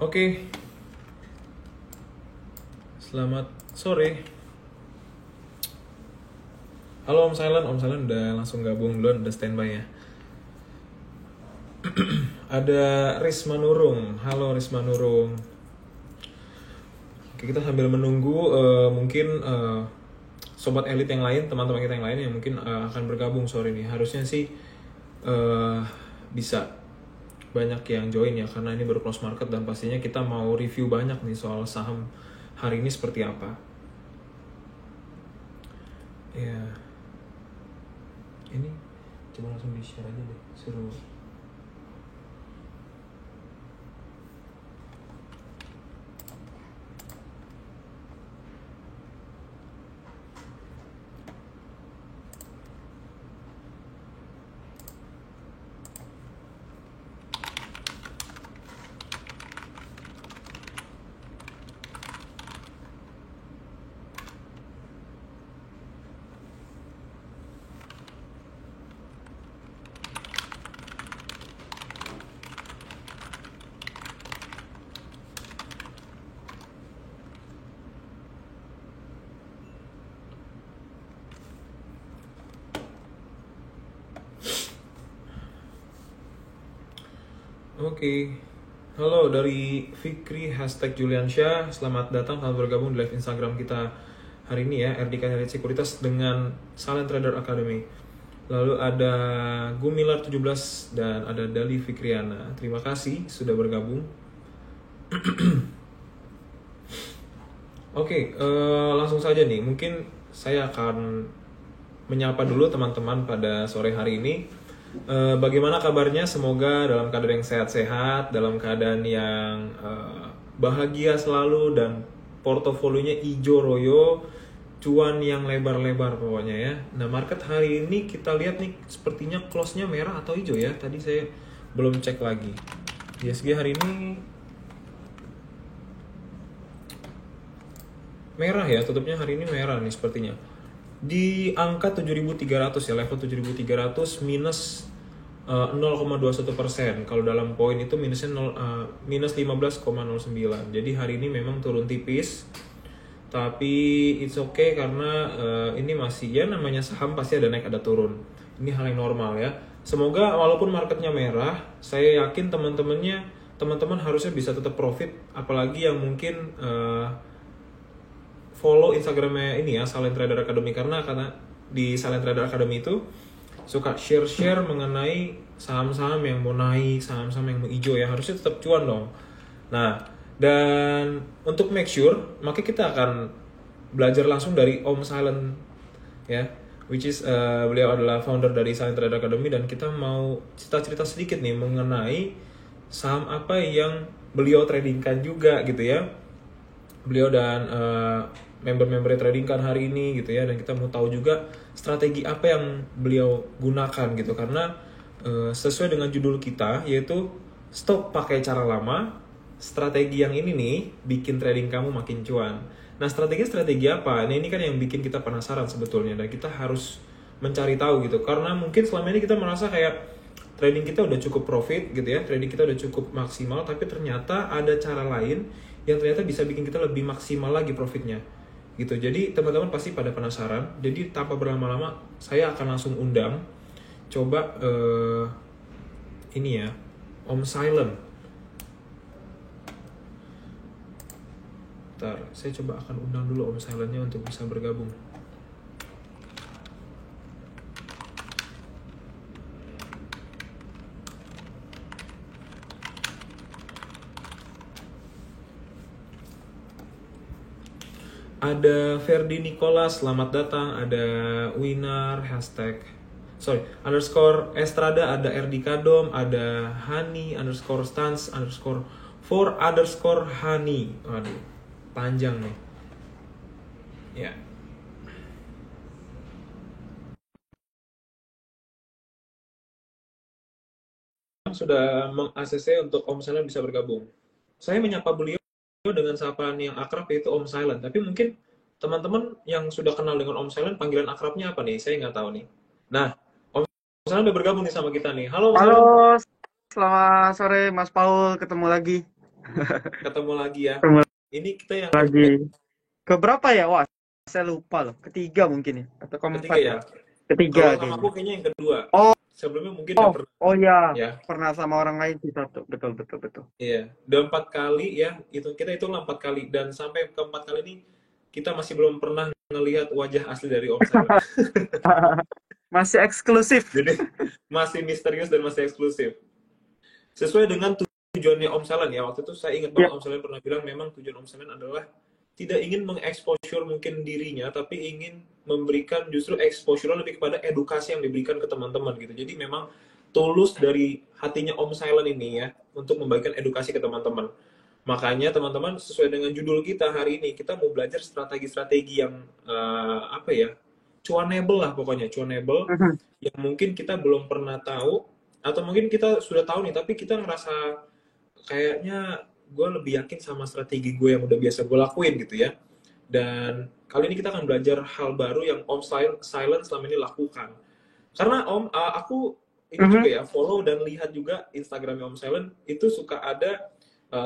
Oke, selamat sore. Halo Om Silent, Om Silent udah langsung gabung duluan, udah standby ya. Ada Risma Nurung, halo Risma Nurung. Oke, kita sambil menunggu mungkin sobat elit yang lain, teman-teman kita yang lain yang mungkin akan bergabung sore ini. Harusnya sih bisa banyak yang join ya, karena ini baru close market dan pastinya kita mau review banyak nih soal saham hari ini seperti apa. Ya, ini coba langsung di share aja deh, suruh. Oke, halo dari Fikri #Juliansyah. Selamat datang, selamat bergabung di live Instagram kita hari ini ya, RDK Elit Sekuritas dengan Silent Trader Academy. Lalu ada Gumilar 17 dan ada Dali Fikriana. Terima kasih sudah bergabung. Oke, langsung saja nih. Mungkin saya akan menyapa dulu teman-teman pada sore hari ini. Bagaimana kabarnya? Semoga dalam keadaan yang sehat-sehat, dalam keadaan yang bahagia selalu dan portofolionya hijau royo, cuan yang lebar-lebar pokoknya ya. Nah, market hari ini kita lihat nih sepertinya close-nya merah atau hijau ya. Tadi saya belum cek lagi. ISG hari ini merah ya, tutupnya hari ini merah nih sepertinya. Di angka 7.300 ya, level 7.300 minus 0,21%. Kalau dalam poin itu minusnya minus 15,09. Jadi hari ini memang turun tipis. Tapi it's okay karena ini masih ya, namanya saham pasti ada naik ada turun. Ini hal yang normal ya. Semoga walaupun marketnya merah, saya yakin teman-teman harusnya bisa tetap profit, apalagi yang mungkin follow Instagramnya ini ya, Silent Trader Academy, karena di Silent Trader Academy itu suka share mengenai saham-saham yang mau naik, saham-saham yang mau hijau ya, harusnya tetap cuan dong. Nah, dan untuk make sure, maka kita akan belajar langsung dari Om Silent ya, which is beliau adalah founder dari Silent Trader Academy, dan kita mau cerita-cerita sedikit nih mengenai saham apa yang beliau tradingkan juga gitu ya. Beliau dan member-member tradingkan hari ini gitu ya, dan kita mau tahu juga strategi apa yang beliau gunakan gitu, karena sesuai dengan judul kita yaitu stop pakai cara lama, strategi yang ini nih bikin trading kamu makin cuan. Nah, strategi apa? Nah, ini kan yang bikin kita penasaran sebetulnya, dan kita harus mencari tahu gitu, karena mungkin selama ini kita merasa kayak trading kita udah cukup profit gitu ya, trading kita udah cukup maksimal, tapi ternyata ada cara lain yang ternyata bisa bikin kita lebih maksimal lagi profitnya gitu. Jadi teman-teman pasti pada penasaran. Jadi tanpa berlama-lama saya akan langsung undang coba ini ya, Om Silent. Bentar, saya coba akan undang dulu Om Silentnya untuk bisa bergabung. Ada Ferdi Nicholas, selamat datang. Ada Winar, _ Estrada, ada Erdi Kadom, ada Hani _stance _for Hani. Waduh, panjang nih. Ya. Sudah meng-ACC untuk Om Silent bisa bergabung. Saya menyapa beliau dengan sapaan yang akrab yaitu Om Silent. Tapi mungkin teman-teman yang sudah kenal dengan Om Silent, panggilan akrabnya apa nih? Saya nggak tahu nih. Nah, Om Silent udah bergabung nih sama kita nih. Halo Om Silent. Halo, selamat sore Mas Paul, ketemu lagi. Ketemu lagi ya. Ketemu Ini kita yang lagi. Keberapa ya? Wah, saya lupa loh. Ketiga mungkin ya, atau ketiga keempat ya? ya. Kalau Ketiga sama kayaknya. aku kayaknya yang kedua. Oh, Sebelumnya mungkin udah oh, pernah oh ya. ya. Pernah sama orang lain sih satu. Betul, betul, betul. Iya, udah 4 kali ya. Itu kita hitunglah 4 kali dan sampai keempat kali ini kita masih belum pernah ngelihat wajah asli dari Om Silent. Masih eksklusif. Jadi masih misterius dan masih eksklusif. Sesuai dengan tujuannya Om Silent ya. Waktu itu saya ingat Ya, banget Om Silent pernah bilang memang tujuan Om Silent adalah tidak ingin mengeksposur mungkin dirinya, tapi ingin memberikan justru exposure lebih kepada edukasi yang diberikan ke teman-teman gitu. Jadi memang tulus dari hatinya Om Silent ini ya untuk membagikan edukasi ke teman-teman. Makanya teman-teman sesuai dengan judul kita hari ini kita mau belajar strategi-strategi yang apa ya, cuanable lah pokoknya, cuanable yang mungkin kita belum pernah tahu atau mungkin kita sudah tahu nih tapi kita ngerasa kayaknya gue lebih yakin sama strategi gue yang udah biasa gue lakuin gitu ya. Dan kali ini kita akan belajar hal baru yang Om Silent selama ini lakukan. Karena Om, aku ini juga ya follow dan lihat juga Instagramnya Om Silent itu suka ada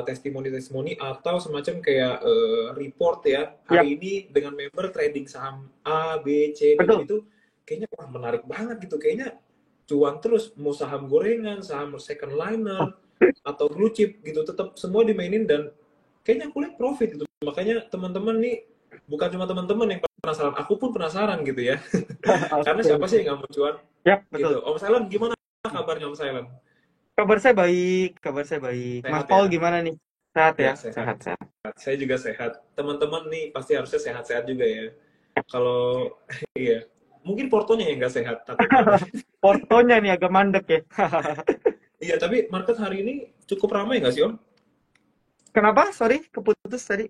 testimoni-testimoni atau semacam kayak report ya. ya, Hari ini dengan member trading saham A, B, C, D dan betul. itu kayaknya wah menarik banget gitu. Kayaknya cuan terus mau saham gorengan, saham second liner atau blue chip gitu tetap semua dimainin dan kayaknya aku lihat profit gitu. Makanya teman-teman nih bukan cuma teman-teman yang penasaran, aku pun penasaran gitu ya. Karena Oke, siapa oke. sih yang nggak mau cuan Ya, gitu. betul. Om Silent gimana kabarnya Om Silent? Kabar saya baik, kabar saya baik. Mas Sehat Paul ya? gimana nih? Sehat ya? Ya sehat. Sehat, sehat. Saya juga sehat. Teman-teman nih pasti harusnya sehat-sehat juga ya. Kalau iya, mungkin portonya yang nggak sehat takutnya. Portonya nih agak mandek ya. Iya, tapi market hari ini cukup ramai nggak sih Om? Kenapa? Sorry, keputus tadi.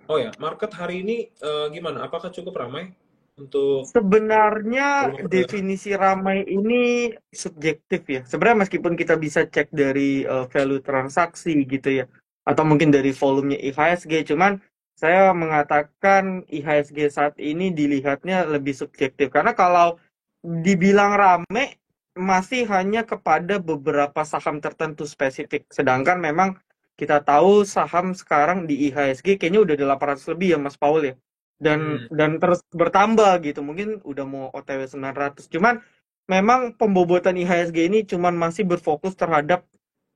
Oh ya, market hari ini gimana? Apakah cukup ramai untuk Sebenarnya volume perdagangan? definisi ramai ini subjektif ya. Sebenarnya meskipun kita bisa cek dari value transaksi gitu ya, atau mungkin dari volumenya IHSG, cuman saya mengatakan IHSG saat ini dilihatnya lebih subjektif. Karena kalau dibilang rame, masih hanya kepada beberapa saham tertentu spesifik. Sedangkan memang kita tahu saham sekarang di IHSG kayaknya udah 800 lebih ya Mas Paul ya, dan Hmm, terus bertambah gitu, mungkin udah mau OTW 900. Cuman memang pembobotan IHSG ini cuman masih berfokus terhadap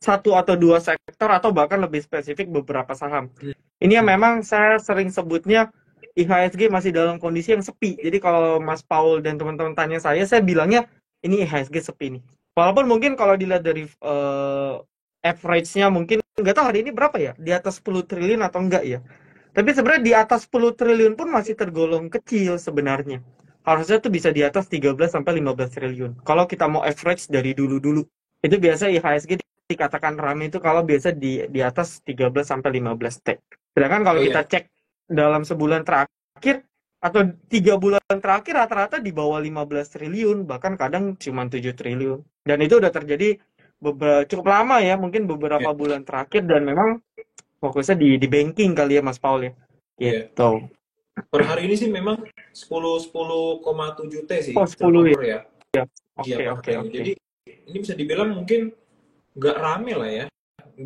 satu atau dua sektor atau bahkan lebih spesifik beberapa saham. hmm, Ini yang hmm. memang saya sering sebutnya IHSG masih dalam kondisi yang sepi. Jadi kalau Mas Paul dan teman-teman tanya saya bilangnya ini IHSG sepi nih. Walaupun mungkin kalau dilihat dari average-nya mungkin nggak tahu hari ini berapa ya, di atas 10 triliun atau enggak ya. Tapi sebenarnya di atas 10 triliun pun masih tergolong kecil sebenarnya. Harusnya tuh bisa di atas 13 sampai 15 triliun. Kalau kita mau average dari dulu-dulu. Itu biasa IHSG dikatakan ramai itu kalau biasa di atas 13 sampai 15 T. Sedangkan kalau Oh kita iya, cek dalam sebulan terakhir atau 3 bulan terakhir rata-rata di bawah 15 triliun, bahkan kadang cuma 7 triliun. Dan itu udah terjadi cukup lama ya, mungkin iya, beberapa bulan terakhir, dan memang fokusnya di banking kali ya Mas Paul ya. iya. Gitu. Per hari ini sih memang 10,7 T sih Oh, 10 ya. turnover ya. Iya Oke, per oke, hari ini. oke. Jadi ini bisa dibilang mungkin nggak rame lah ya.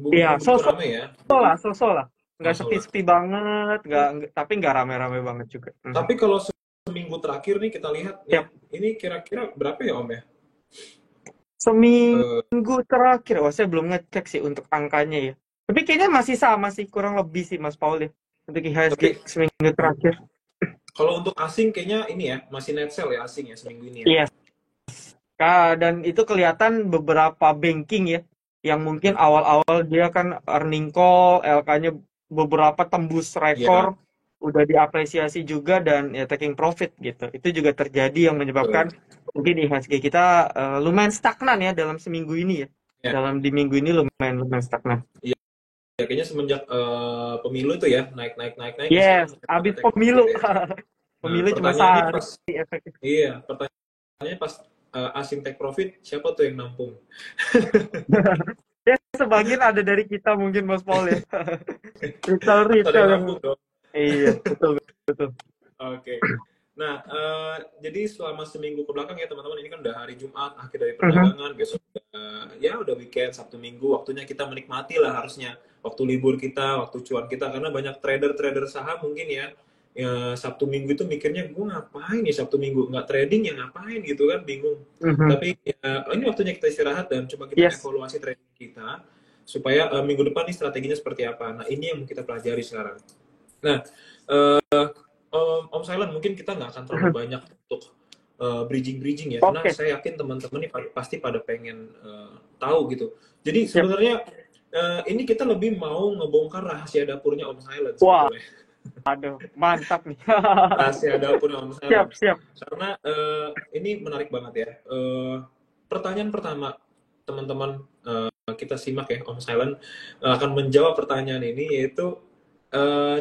Iya, Belum begitu rame ya. Jadi sosok lah. Nggak masuk lah. sepi-sepi banget, tapi nggak rame-rame banget juga. Tapi kalau seminggu terakhir nih kita lihat nih, Yap. ini kira-kira berapa ya Om ya? Eh, Seminggu terakhir, oh saya belum ngecek sih untuk angkanya ya. Tapi kayaknya masih sama sih, kurang lebih sih Mas Paul ya. Untuk IHSG tapi seminggu terakhir. kalau untuk asing kayaknya ini ya masih net sell ya asing ya seminggu ini ya. Iya. Dan itu kelihatan beberapa banking ya, yang mungkin Hmm. awal-awal dia kan earning call, LK-nya beberapa tembus rekor, Iya, udah diapresiasi juga dan ya taking profit gitu. Itu juga terjadi yang menyebabkan betul. mungkin IHSG kita lumayan stagnan ya dalam seminggu ini ya. Ya, Di minggu ini lumayan stagnan. iya. Ya, kayaknya semenjak pemilu itu ya naik naik naik naik terus sekarang Yes, mulai pada habis take profit pemilu. ya. Nah, Pemilu cuma pertanyaannya sehari pas efeknya. iya, pertanyaannya pas asing take profit siapa tuh yang nampung? Ya, sebagian ada dari kita mungkin Mas Paul ya. Retail Harus ada retail yang yang nampung dong. iya, betul betul. Oke. Nah, jadi selama seminggu ke belakang ya teman-teman, ini kan udah hari Jumat, akhir dari Mhm. perdagangan, besok ya udah weekend, Sabtu Minggu, waktunya kita menikmati lah harusnya. Waktu libur kita, waktu cuan kita, karena banyak trader-trader saham mungkin ya, Sabtu Minggu itu mikirnya, gue ngapain ya Sabtu Minggu, nggak trading ya ngapain gitu kan, bingung. Mhm. Tapi ya, ini waktunya kita istirahat dan coba kita Yes. evaluasi trading kita, supaya minggu depan nih strateginya seperti apa. Nah, ini yang kita pelajari sekarang. Nah, Om Silent, mungkin kita nggak akan terlalu banyak untuk bridging-bridging ya, karena Oke, saya yakin teman-teman ini pasti pada pengen tahu gitu. Jadi siap. sebenarnya ini kita lebih mau ngebongkar rahasia dapurnya Om Silent Wah, sebetulnya. aduh, mantap nih. Rahasia dapurnya Om Siap, Silent. siap. Karena ini menarik banget ya. Pertanyaan pertama, teman-teman kita simak ya, Om Silent akan menjawab pertanyaan ini, yaitu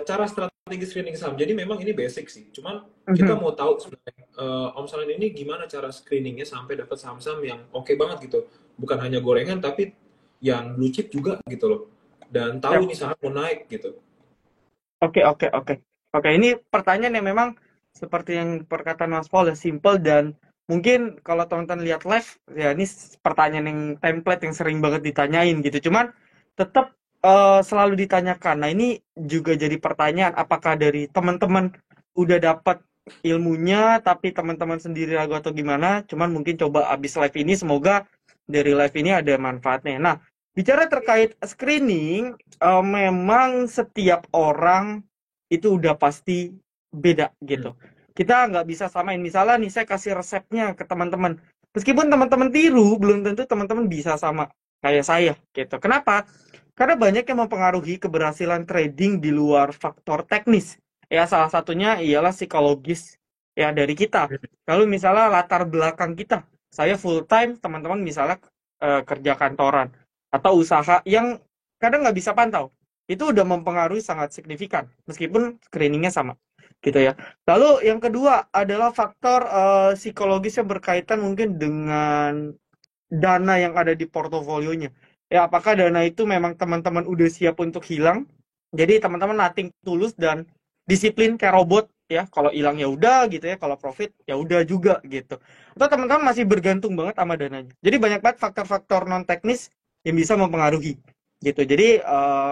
cara strategi screening saham. Jadi memang ini basic sih. Cuman kita Mhm. mau tahu sebenarnya Om Salan ini gimana cara screeningnya sampai dapat saham-saham yang oke banget gitu. Bukan hanya gorengan tapi yang blue chip juga gitu loh. Dan tahu Siap. ini saham mau naik gitu. Oke, oke, oke. Oke, ini pertanyaan yang memang seperti yang perkataan Mas Paul ya, simple dan mungkin kalau teman-teman lihat live, ya ini pertanyaan yang template yang sering banget ditanyain gitu. Cuman tetap selalu ditanyakan. Nah, ini juga jadi pertanyaan apakah dari teman-teman udah dapat ilmunya, tapi teman-teman sendiri ragu atau gimana. Cuman mungkin coba abis live ini, semoga dari live ini ada manfaatnya. Nah, bicara terkait screening, memang setiap orang itu udah pasti beda Hmm. gitu. Kita nggak bisa samain. Misalnya nih saya kasih resepnya ke teman-teman. Meskipun teman-teman tiru, belum tentu teman-teman bisa sama kayak saya gitu. Kenapa? Karena banyak yang mempengaruhi keberhasilan trading di luar faktor teknis. Ya salah satunya ialah psikologis ya dari kita. Lalu misalnya latar belakang kita. Saya full time, teman-teman misalnya kerja kantoran atau usaha yang kadang nggak bisa pantau, itu udah mempengaruhi sangat signifikan meskipun screeningnya sama gitu ya. Lalu yang kedua adalah faktor psikologis yang berkaitan mungkin dengan dana yang ada di portofolionya. Ya, apakah dana itu memang teman-teman udah siap untuk hilang? Jadi teman-teman nating tulus dan disiplin kayak robot ya. Kalau hilang ya udah gitu ya, kalau profit ya udah juga gitu. Atau teman-teman masih bergantung banget sama dananya. Jadi banyak banget faktor-faktor non teknis yang bisa mempengaruhi gitu. Jadi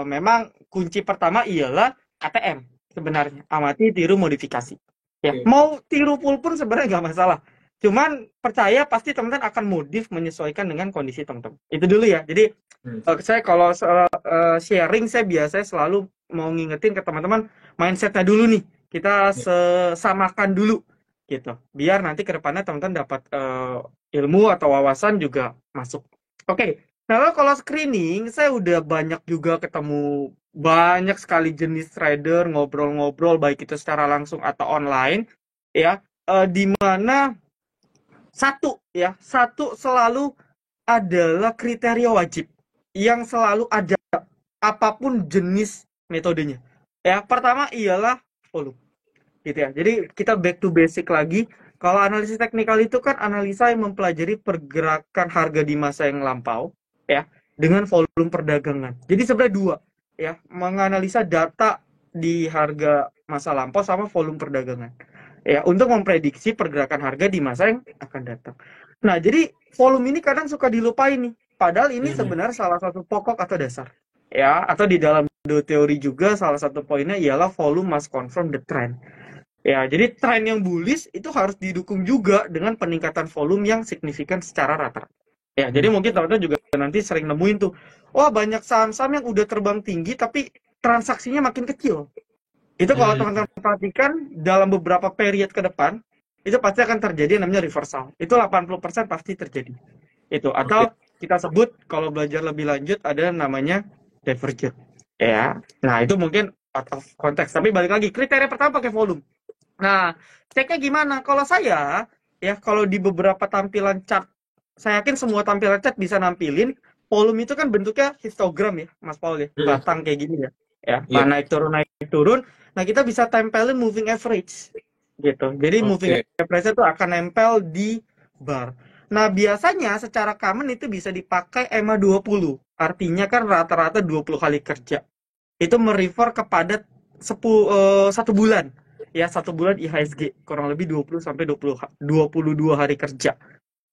memang kunci pertama ialah ATM sebenarnya. Amati, tiru, modifikasi. Ya, Oke. mau tiru full pun sebenarnya nggak masalah. Cuman percaya pasti teman-teman akan modif menyesuaikan dengan kondisi teman-teman. Itu dulu ya. Jadi Hmm. saya kalau sharing saya biasanya selalu mau ngingetin ke teman-teman mindsetnya dulu nih. Kita Ya. samakan dulu gitu. Biar nanti ke depannya teman-teman dapat ilmu atau wawasan juga masuk. Oke. Nah, lalu kalau screening saya udah banyak juga ketemu banyak sekali jenis trader ngobrol-ngobrol baik itu secara langsung atau online ya. Di mana satu selalu adalah kriteria wajib yang selalu ada apapun jenis metodenya. Ya, pertama ialah volume, gitu ya. Jadi kita back to basic lagi. Kalau analisis teknikal itu kan analisa yang mempelajari pergerakan harga di masa yang lampau, ya, dengan volume perdagangan. Jadi sebenarnya dua, ya, menganalisa data di harga masa lampau sama volume perdagangan ya untuk memprediksi pergerakan harga di masa yang akan datang. Nah, jadi volume ini kadang suka dilupain nih. Padahal ini Hmm. sebenarnya salah satu pokok atau dasar. Ya, atau di dalam teori juga salah satu poinnya ialah volume must confirm the trend. Ya, jadi tren yang bullish itu harus didukung juga dengan peningkatan volume yang signifikan secara rata. Ya, jadi Hmm. mungkin teman-teman juga nanti sering nemuin tuh, wah banyak saham-saham yang udah terbang tinggi tapi transaksinya makin kecil. Itu kalau Hmm. teman-teman perhatikan dalam beberapa period ke depan, itu pasti akan terjadi yang namanya reversal. Itu 80% pasti terjadi. Itu Oke. atau kita sebut kalau belajar lebih lanjut ada namanya divergent. Ya. Nah, itu mungkin out of konteks. Tapi balik lagi, kriteria pertama pakai volume. Nah, ceknya gimana? Kalau saya, ya kalau di beberapa tampilan chart, saya yakin semua tampilan chart bisa nampilin volume itu kan bentuknya histogram ya, Mas Paul ya, Hmm. batang kayak gini ya. Ya, Iya. naik turun naik turun. Nah, kita bisa tempelin moving average gitu. Jadi moving Oke. average itu akan nempel di bar. Nah, biasanya secara common itu bisa dipakai EMA 20. Artinya kan rata-rata 20 kali kerja. Itu merefer kepada 1 bulan. ya 1 bulan IHSG kurang lebih 20 sampai 22 hari kerja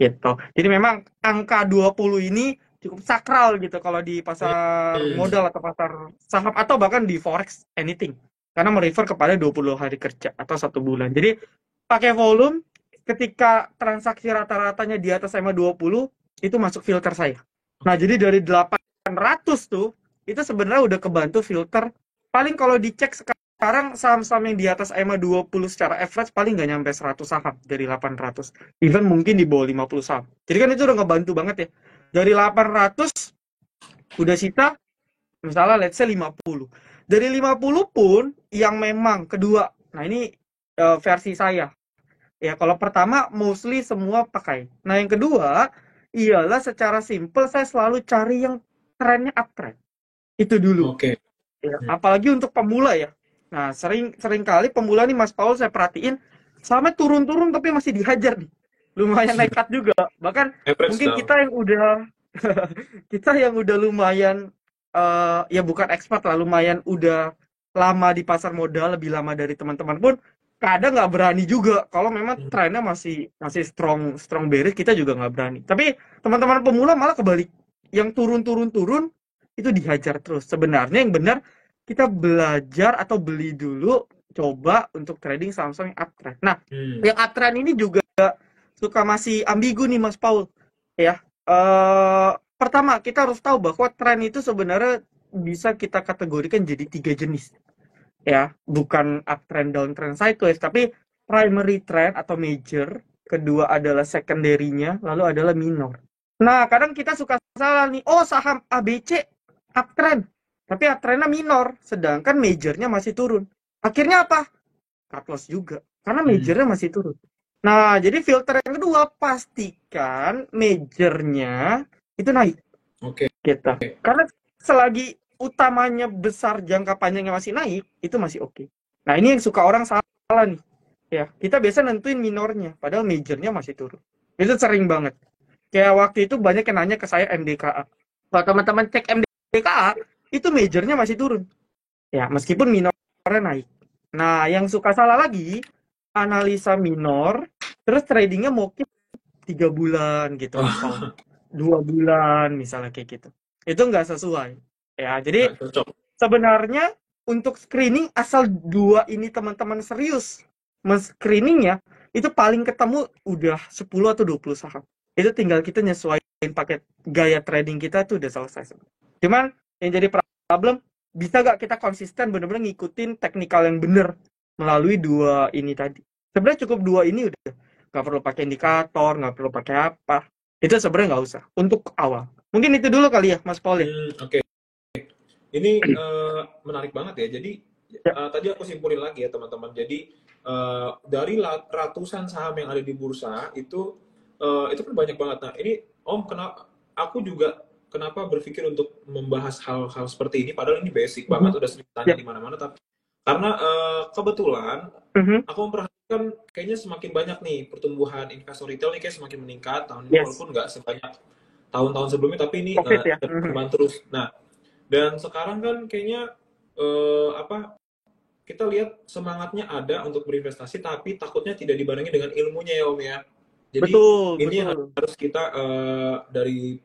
gitu. Jadi memang angka 20 ini cukup sakral gitu kalau di pasar Hmm. modal atau pasar saham atau bahkan di forex anything. Karena merefer kepada 20 hari kerja atau 1 bulan. Jadi pakai volume ketika transaksi rata-ratanya di atas EMA 20 itu masuk filter saya. Nah, Oke. jadi dari 800 tuh itu sebenarnya udah kebantu filter. Paling kalau dicek sekarang saham-saham yang di atas EMA 20 secara average paling nggak nyampe 100 saham dari 800. Even mungkin di bawah 50 saham. Jadi kan itu udah ngebantu banget ya. Dari 800 udah sisa misalnya let's say 50. Dari 50 pun yang memang kedua. Nah, ini versi saya. Ya, kalau pertama mostly semua pakai. Nah, yang kedua ialah secara simple saya selalu cari yang trennya uptrend. Itu dulu. Oke. Ya, Hmm. apalagi untuk pemula ya. Nah, sering kali pemula nih Mas Paul saya perhatiin sampai turun-turun tapi masih dihajar nih. Lumayan nekat juga. Bahkan Average mungkin down. kita yang udah kita yang udah lumayan ya bukan expert lah, lumayan udah lama di pasar modal, lebih lama dari teman-teman pun kadang nggak berani juga kalau memang Hmm. trennya masih masih strong strong bearish kita juga nggak berani. Tapi teman-teman pemula malah kebalik. Yang turun-turun-turun itu dihajar terus. Sebenarnya yang benar kita belajar atau beli dulu coba untuk trading saham-saham yang uptrend. Nah, Hmm. yang uptrend ini juga suka masih ambigu nih Mas Paul. Ya, pertama kita harus tahu bahwa tren itu sebenarnya bisa kita kategorikan jadi 3 jenis. Ya, bukan uptrend, downtrend, sideways, tapi primary trend atau major, kedua adalah secondary-nya, lalu adalah minor. Nah, kadang kita suka salah nih, oh saham ABC uptrend, tapi uptrendnya minor, sedangkan majornya masih turun. Akhirnya apa? Cut loss juga, karena Hmm. majornya masih turun. Nah, jadi filter yang kedua, pastikan majornya itu naik Oke. kita. Karena selagi utamanya besar jangka panjangnya masih naik, itu masih oke. Nah, ini yang suka orang salah nih. Ya, kita biasa nentuin minornya, padahal majornya masih turun. Itu sering banget. Kayak waktu itu banyak yang nanya ke saya MDKA. Kalau teman-teman cek MDKA, itu majornya masih turun. Ya, meskipun minornya naik. Nah, yang suka salah lagi, analisa minor, terus tradingnya mau 3 bulan gitu Mas Paul. Oh, 2 bulan misalnya kayak gitu. Itu nggak sesuai. Ya, jadi nggak cocok. sebenarnya untuk screening asal dua ini teman-teman serius men-screening ya, itu paling ketemu udah 10 atau 20 saham. Itu tinggal kita nyesuaiin paket gaya trading kita tuh udah selesai. Cuman yang jadi problem, bisa nggak kita konsisten bener-bener ngikutin teknikal yang bener melalui dua ini tadi. Sebenarnya cukup dua ini udah. Nggak perlu pakai indikator, nggak perlu pakai apa. Itu sebenarnya nggak usah. Untuk awal. Mungkin itu dulu kali ya, Mas Paul ya. Oke. Ini menarik banget ya. Jadi Ya, tadi aku simpulin lagi ya teman-teman. Jadi dari ratusan saham yang ada di bursa itu kan banyak banget. Nah ini Om kenapa aku juga kenapa berpikir untuk membahas hal-hal seperti ini? Padahal ini basic banget, mhm, udah sering tanya ya, di mana-mana. Tapi karena kebetulan mhm, aku memperhatikan kayaknya semakin banyak nih pertumbuhan investor retail nih kayak semakin meningkat tahun ini yes. walaupun nggak sebanyak tahun-tahun sebelumnya tapi ini Covid ya. Mhm. berkembang terus. Nah dan sekarang kan kayaknya apa kita lihat semangatnya ada untuk berinvestasi tapi takutnya tidak dibarengi dengan ilmunya ya Om ya. Jadi Betul, ini yang betul. harus kita dari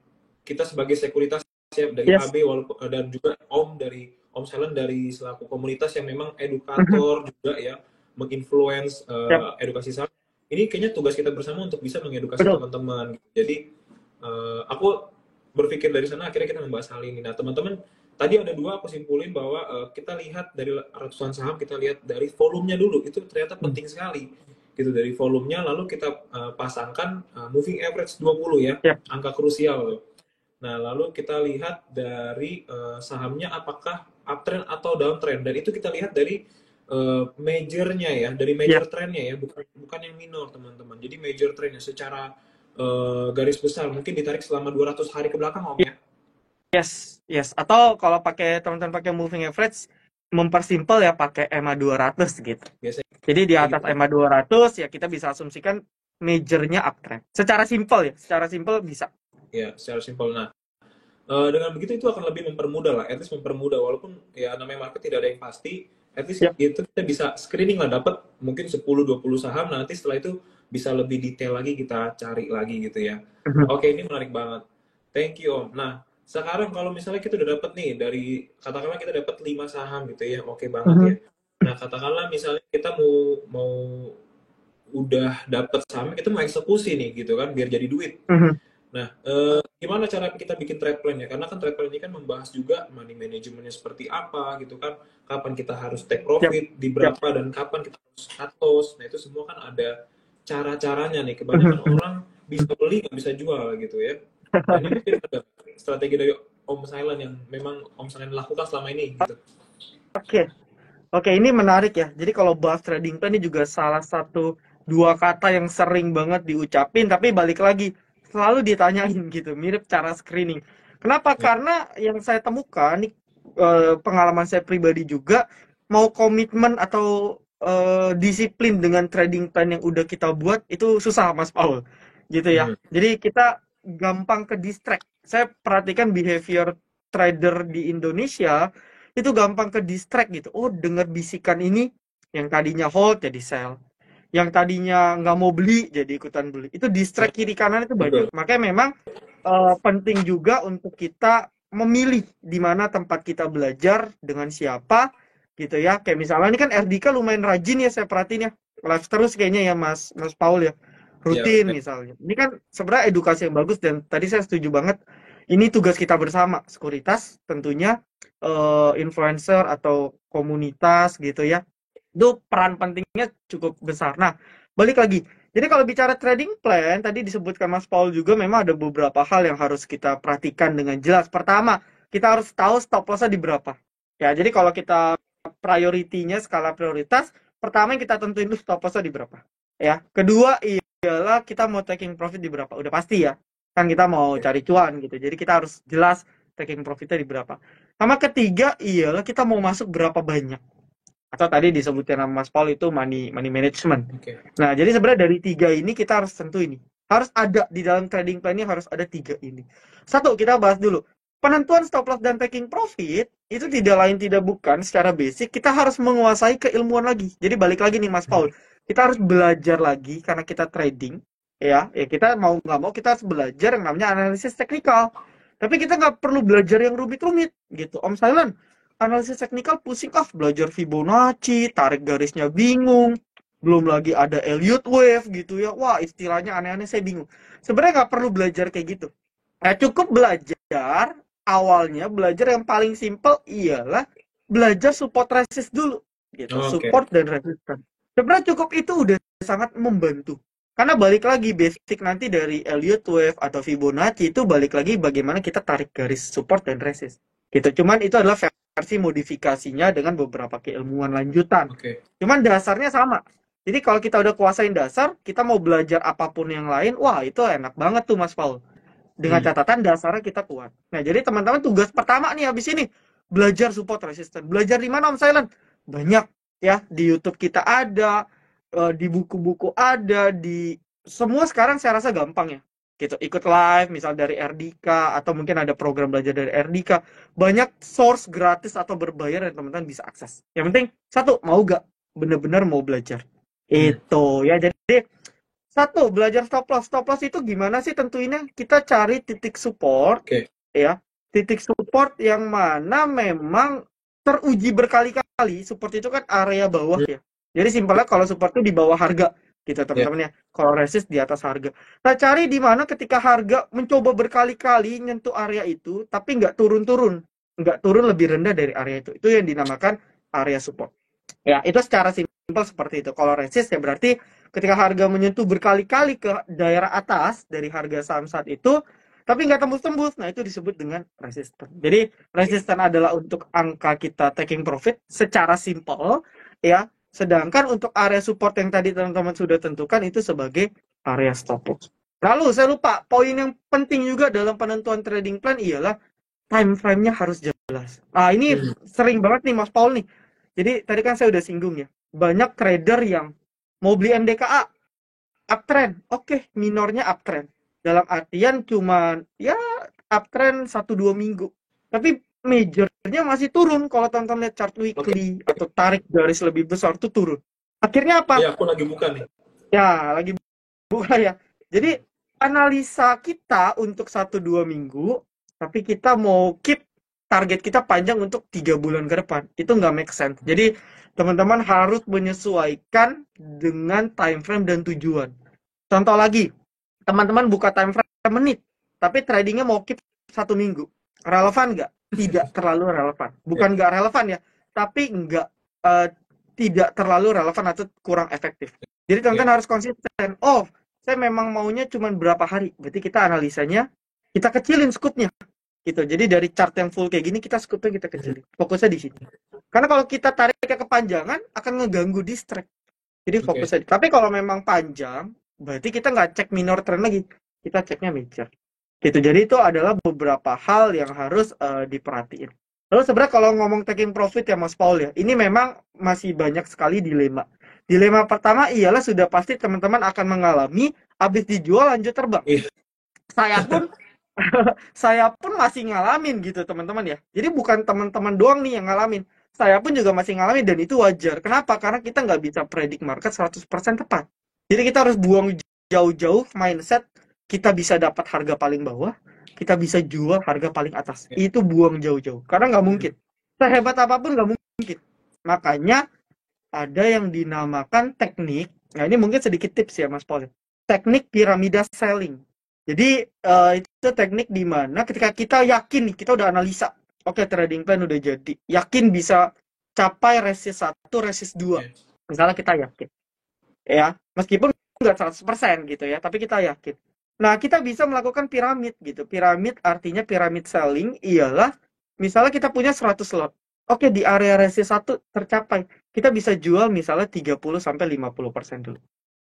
kita sebagai sekuritas ya dari Yes. AB walaupun dan juga Om dari Om Selen dari selaku komunitas yang memang Mhm. edukator juga ya menginfluence Ya, edukasi saham. Ini kayaknya tugas kita bersama untuk bisa mengedukasi betul. teman-teman. Jadi aku berpikir dari sana akhirnya kita membahas hal ini. Nah teman-teman tadi ada dua aku simpulin bahwa kita lihat dari ratusan saham kita lihat dari volumenya dulu itu ternyata Hmm. penting sekali gitu dari volumenya lalu kita pasangkan moving average 20 ya Ya, angka krusial. Nah lalu kita lihat dari sahamnya apakah uptrend atau downtrend dan itu kita lihat dari majornya ya dari ya. major trendnya ya bukan yang minor teman-teman jadi major trendnya secara garis besar mungkin ditarik selama 200 hari ke belakang Om ya. Yes, yes. Atau kalau teman-teman pakai moving average, mempersimpel ya pakai EMA 200 gitu. Biasanya Jadi di gitu atas ya. EMA 200 ya kita bisa asumsikan majornya uptrend. Secara simpel ya, secara simpel bisa. Ya, secara simpel. Nah, dengan begitu itu akan lebih mempermudah lah, at least mempermudah walaupun ya namanya market tidak ada yang pasti, at least Ya. itu kita bisa screening lah, dapat mungkin 10-20 saham, nanti setelah itu bisa lebih detail lagi kita cari lagi gitu ya. Oke, ini menarik banget. Thank you Om. Nah, sekarang kalau misalnya kita udah dapat nih dari, katakanlah kita dapat 5 saham gitu ya, oke banget ya. Nah, katakanlah misalnya kita mau mau udah dapat saham, kita mau eksekusi nih gitu kan biar jadi duit. Nah, gimana cara kita bikin trade plan ya? Karena kan trade plan ini kan membahas juga money managementnya seperti apa gitu kan. Kapan kita harus take Siap, profit, di siap. berapa, dan kapan kita harus cut loss. Nah, itu semua kan ada cara-caranya nih. Kebanyakan orang bisa beli, nggak bisa jual gitu ya. Nah, ini mungkin ada strategi dari Om Silent yang memang Om Silent lakukan selama ini gitu. Oke. Oke, ini menarik ya. Jadi kalau bahas trading plan ini juga salah satu dua kata yang sering banget diucapin, tapi balik lagi selalu ditanyain gitu, mirip cara screening. Kenapa? Ya. Karena yang saya temukan nih, pengalaman saya pribadi juga, mau komitmen atau disiplin dengan trading plan yang udah kita buat itu susah, Mas Paul. Gitu ya. Hmm. Jadi kita gampang ke distract. Saya perhatikan behavior trader di Indonesia itu gampang ke distract gitu. Oh, dengar bisikan ini, yang tadinya hold jadi sell, yang tadinya nggak mau beli jadi ikutan beli. Itu Ya, distract kiri kanan itu banyak. betul. Makanya memang penting juga untuk kita memilih di mana tempat kita belajar, dengan siapa gitu ya. Kayak misalnya ini kan RDK lumayan rajin ya, saya perhatiin ya. Live terus kayaknya ya Mas Mas Paul ya. Ya, Rutin misalnya. Ini kan sebenarnya edukasi yang bagus, dan tadi saya setuju banget. Ini tugas kita bersama, sekuritas tentunya, influencer atau komunitas gitu ya. Itu peran pentingnya cukup besar. Nah, balik lagi. Jadi kalau bicara trading plan, tadi disebutkan Mas Paul juga memang ada beberapa hal yang harus kita perhatikan dengan jelas. Pertama, kita harus tahu stop loss-nya di berapa. Ya, jadi kalau kita prioritinya skala prioritas, pertama yang kita tentuin dulu stop loss-nya di berapa. Ya, kedua ialah kita mau taking profit di berapa. Udah pasti ya. Kan kita mau cari cuan gitu. Jadi kita harus jelas taking profit-nya di berapa. Sama ketiga ialah kita mau masuk berapa banyak, atau tadi disebutkan nama Mas Paul itu money management. oke. Nah, jadi sebenarnya dari tiga ini kita harus tentu ini. Harus ada di dalam trading plan-nya, harus ada tiga ini. Satu, kita bahas dulu. Penentuan stop loss dan taking profit itu tidak lain tidak bukan secara basic kita harus menguasai keilmuan lagi. Jadi balik lagi nih Mas Paul. Kita harus belajar lagi karena kita trading, ya kita mau nggak mau kita harus belajar yang namanya analisis teknikal. Tapi kita nggak perlu belajar yang rumit-rumit gitu. Om Silent, analisis teknikal pusing belajar Fibonacci, tarik garisnya bingung, belum lagi ada Elliott wave gitu ya. Wah, istilahnya aneh-aneh, saya bingung. Sebenarnya nggak perlu belajar kayak gitu. Nah, cukup belajar awalnya, belajar yang paling simple ialah belajar support resist dulu gitu, Oke. support dan resistance. Sebenarnya cukup itu udah sangat membantu. Karena balik lagi basic nanti dari Elliott wave atau Fibonacci itu balik lagi bagaimana kita tarik garis support dan resist. Gitu. Cuman itu adalah versi modifikasinya dengan beberapa keilmuan lanjutan. Oke. Cuman dasarnya sama. Jadi kalau kita udah kuasain dasar, kita mau belajar apapun yang lain, wah itu enak banget tuh Mas Paul. Dengan catatan dasarnya kita kuat. Nah, jadi teman-teman tugas pertama nih habis ini, belajar support resistance. Belajar di mana Om Silent? Banyak ya, di YouTube kita ada, di buku-buku ada, di semua sekarang saya rasa gampang ya. Gitu, ikut live misal dari RDK atau mungkin ada program belajar dari RDK. Banyak source gratis atau berbayar yang teman-teman bisa akses. Yang penting satu, mau gak bener-bener mau belajar. Itu ya, jadi satu, belajar stop loss. Stop loss itu gimana sih tentuinnya? Kita cari titik support, Oke. ya. Titik support yang mana memang teruji berkali-kali. Support itu kan area bawah ya. Jadi simpelnya kalau support itu di bawah harga, gitu Ya. teman-teman ya. Kalau resist di atas harga. Nah, cari di mana ketika harga mencoba berkali-kali nyentuh area itu, tapi nggak turun-turun. Nggak turun lebih rendah dari area itu. Itu yang dinamakan area support. Ya, itu secara simpel seperti itu. Kalau resist ya berarti ketika harga menyentuh berkali-kali ke daerah atas dari harga saham saat itu, tapi nggak tembus-tembus, nah itu disebut dengan resisten. Jadi resisten adalah untuk angka kita taking profit secara simpel, ya. Sedangkan untuk area support yang tadi teman-teman sudah tentukan itu sebagai area stop loss. Lalu saya lupa, poin yang penting juga dalam penentuan trading plan ialah time frame-nya harus jelas. Nah, ini sering banget nih Mas Paul nih. Jadi tadi kan saya udah singgung ya. Banyak trader yang mau beli MDKA uptrend. Oke, minornya uptrend. Dalam artian cuman ya uptrend 1-2 minggu. Tapi majornya masih turun. Kalau tonton lihat chart Oke. weekly atau tarik garis lebih besar tuh turun. Akhirnya apa? Ya, aku lagi buka nih. Ya, lagi buka ya. Jadi analisa kita untuk 1-2 minggu, tapi kita mau keep target kita panjang untuk 3 bulan ke depan. Itu nggak make sense. Jadi teman-teman harus menyesuaikan dengan time frame dan tujuan. Contoh lagi, teman-teman buka time frame menit, tapi tradingnya mau keep 1 minggu. Relevan nggak? Tidak terlalu relevan. Ya, Bukan nggak relevan ya, tapi nggak eh, tidak terlalu relevan atau kurang efektif. Jadi ya. teman-teman harus konsisten. Oh, saya memang maunya cuma berapa hari. Berarti kita analisanya, kita kecilin scoop-nya. Gitu. Jadi dari chart yang full kayak gini, kita scoop-nya kita kecilin. Fokusnya di sini. Karena kalau kita tariknya kepanjangan, akan ngeganggu distract. Jadi Oke. fokusnya. Tapi kalau memang panjang, berarti kita nggak cek minor trend lagi. Kita ceknya major. Gitu. Jadi itu adalah beberapa hal yang harus diperhatiin. Lalu sebenarnya kalau ngomong taking profit ya Mas Paul ya, ini memang masih banyak sekali dilema. Dilema pertama ialah sudah pasti teman-teman akan mengalami habis dijual lanjut terbang. Iya. Saya pun saya pun masih ngalamin gitu teman-teman ya. Jadi bukan teman-teman doang nih yang ngalamin. Saya pun juga masih ngalamin dan itu wajar. Kenapa? Karena kita nggak bisa predik market 100% tepat. Jadi kita harus buang jauh-jauh mindset kita bisa dapat harga paling bawah, kita bisa jual harga paling atas. Ya. Itu buang jauh-jauh. Karena nggak mungkin. Sehebat apapun nggak mungkin. Makanya ada yang dinamakan teknik. Nah ini mungkin sedikit tips ya Mas Paul. Teknik piramida selling. Jadi itu teknik di mana ketika kita yakin nih, kita udah analisa, oke trading plan udah jadi, yakin bisa capai resist 1, resist 2. Ya. Misalnya kita yakin, ya, meskipun nggak 100% gitu ya, tapi kita yakin. Nah, kita bisa melakukan piramid gitu. Piramid artinya piramid selling ialah misalnya kita punya 100 lot. Oke, di area resist 1 tercapai. Kita bisa jual misalnya 30-50% dulu.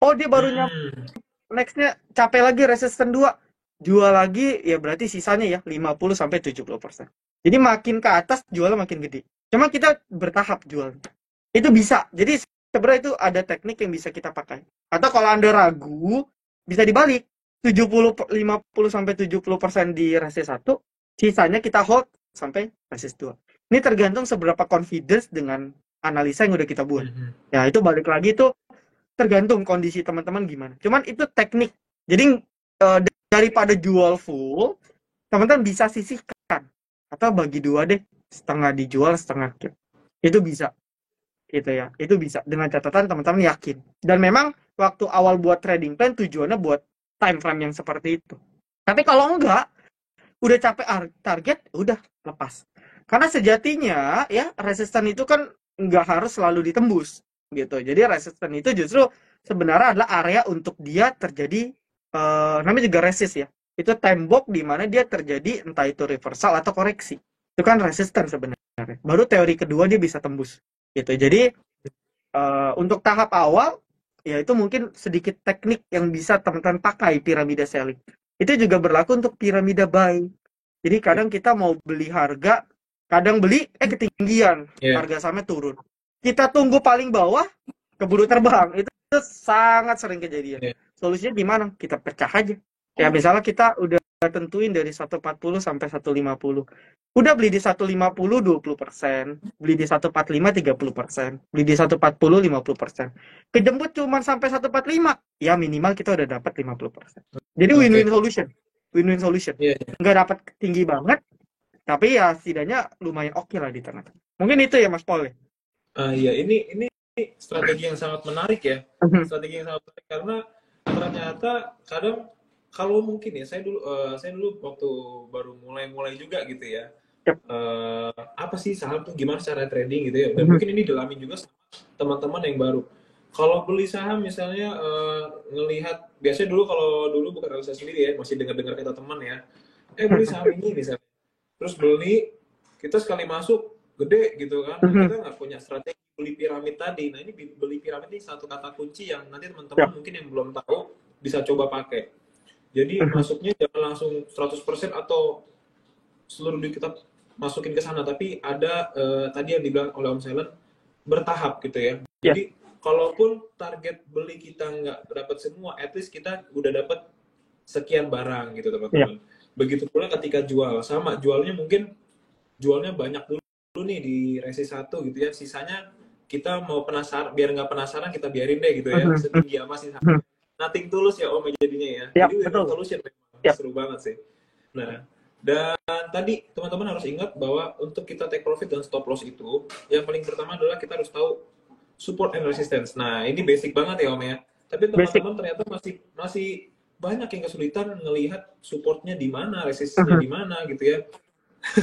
Oh, dia baru Hmm. nextnya capai lagi resisten 2, jual lagi ya berarti sisanya ya 50-70%. Jadi makin ke atas jualnya makin gede. Cuma kita bertahap jual. Itu bisa. Jadi sebenarnya itu ada teknik yang bisa kita pakai. Atau kalau Anda ragu, bisa dibalik. 50-70% di resist 1, sisanya kita hold sampai resist 2. Ini tergantung seberapa confidence dengan analisa yang udah kita buat. Mhm. Ya, itu balik lagi tuh tergantung kondisi teman-teman gimana. Cuman itu teknik. Jadi daripada jual full, teman-teman bisa sisihkan atau bagi dua deh, setengah dijual, setengah keep. Itu bisa, gitu ya. Itu bisa dengan catatan teman-teman yakin. Dan memang waktu awal buat trading plan tujuannya buat time frame yang seperti itu. Tapi kalau enggak, udah capek target, udah lepas. Karena sejatinya ya resisten itu kan nggak harus selalu ditembus gitu. Jadi resisten itu justru sebenarnya adalah area untuk dia terjadi namanya juga resist ya. Itu tembok di mana dia terjadi entah itu reversal atau koreksi. Itu kan resisten sebenarnya. Baru teori kedua dia bisa tembus gitu. Jadi untuk tahap awal ya itu mungkin sedikit teknik yang bisa teman-teman pakai piramida selling. Itu juga berlaku untuk piramida buy. Jadi kadang kita mau beli harga, kadang beli ketinggian, Ya. harga sahamnya turun. Kita tunggu paling bawah, keburu terbang. Itu sangat sering kejadian. Ya. Solusinya gimana? Kita pecah aja. Ya misalnya kita udah tentuin dari 140 sampai 150. Udah beli di 150 20%, beli di 145 30%, beli di 140 50%. Kejemput cuma sampai 145, ya minimal kita udah dapat 50%. Jadi Oke. win-win solution. Win-win solution. Iya, iya. Nggak dapat tinggi banget, tapi ya setidaknya lumayan oke lah di tengah. Mungkin itu ya Mas Paul ya. Iya, ini strategi yang sangat menarik ya. Strategi yang sangat menarik karena ternyata kadang kalau mungkin ya saya dulu waktu baru mulai-mulai juga gitu ya. Yap. Apa sih saham tuh gimana cara trading gitu ya. Dan mungkin ini dalamin juga sama teman-teman yang baru. Kalau beli saham misalnya ngelihat biasanya dulu kalau dulu bukan dari saya sendiri ya, masih dengar-dengar kata teman ya. Beli saham ini misalnya. Terus beli, kita sekali masuk gede gitu kan. Nah, kita nggak punya strategi beli piramid tadi. Nah, ini beli piramid ini satu kata kunci yang nanti teman-teman Yap. mungkin yang belum tahu bisa coba pakai. Jadi masuknya jangan langsung 100% atau seluruh duit kita masukin ke sana, tapi ada tadi yang dibilang oleh Om Silent bertahap gitu ya. Ya. Jadi kalaupun target beli kita nggak dapat semua, at least kita udah dapat sekian barang gitu Ya. teman-teman. Begitu pula ketika jual, sama jualnya mungkin jualnya banyak dulu nih di resi 1 gitu ya, sisanya kita mau penasaran, biar nggak penasaran kita biarin deh gitu ya, setinggi apa sih nothing tulus ya om jadinya ya, Ya, jadi win betul. solution memang Ya, seru banget sih. Nah, dan tadi teman-teman harus ingat bahwa untuk kita take profit dan stop loss itu, yang paling pertama adalah kita harus tahu support and resistance. Nah, ini basic banget ya Om ya. Tapi basic. teman-teman ternyata masih masih banyak yang kesulitan ngelihat supportnya di mana, resistance-nya di mana gitu ya.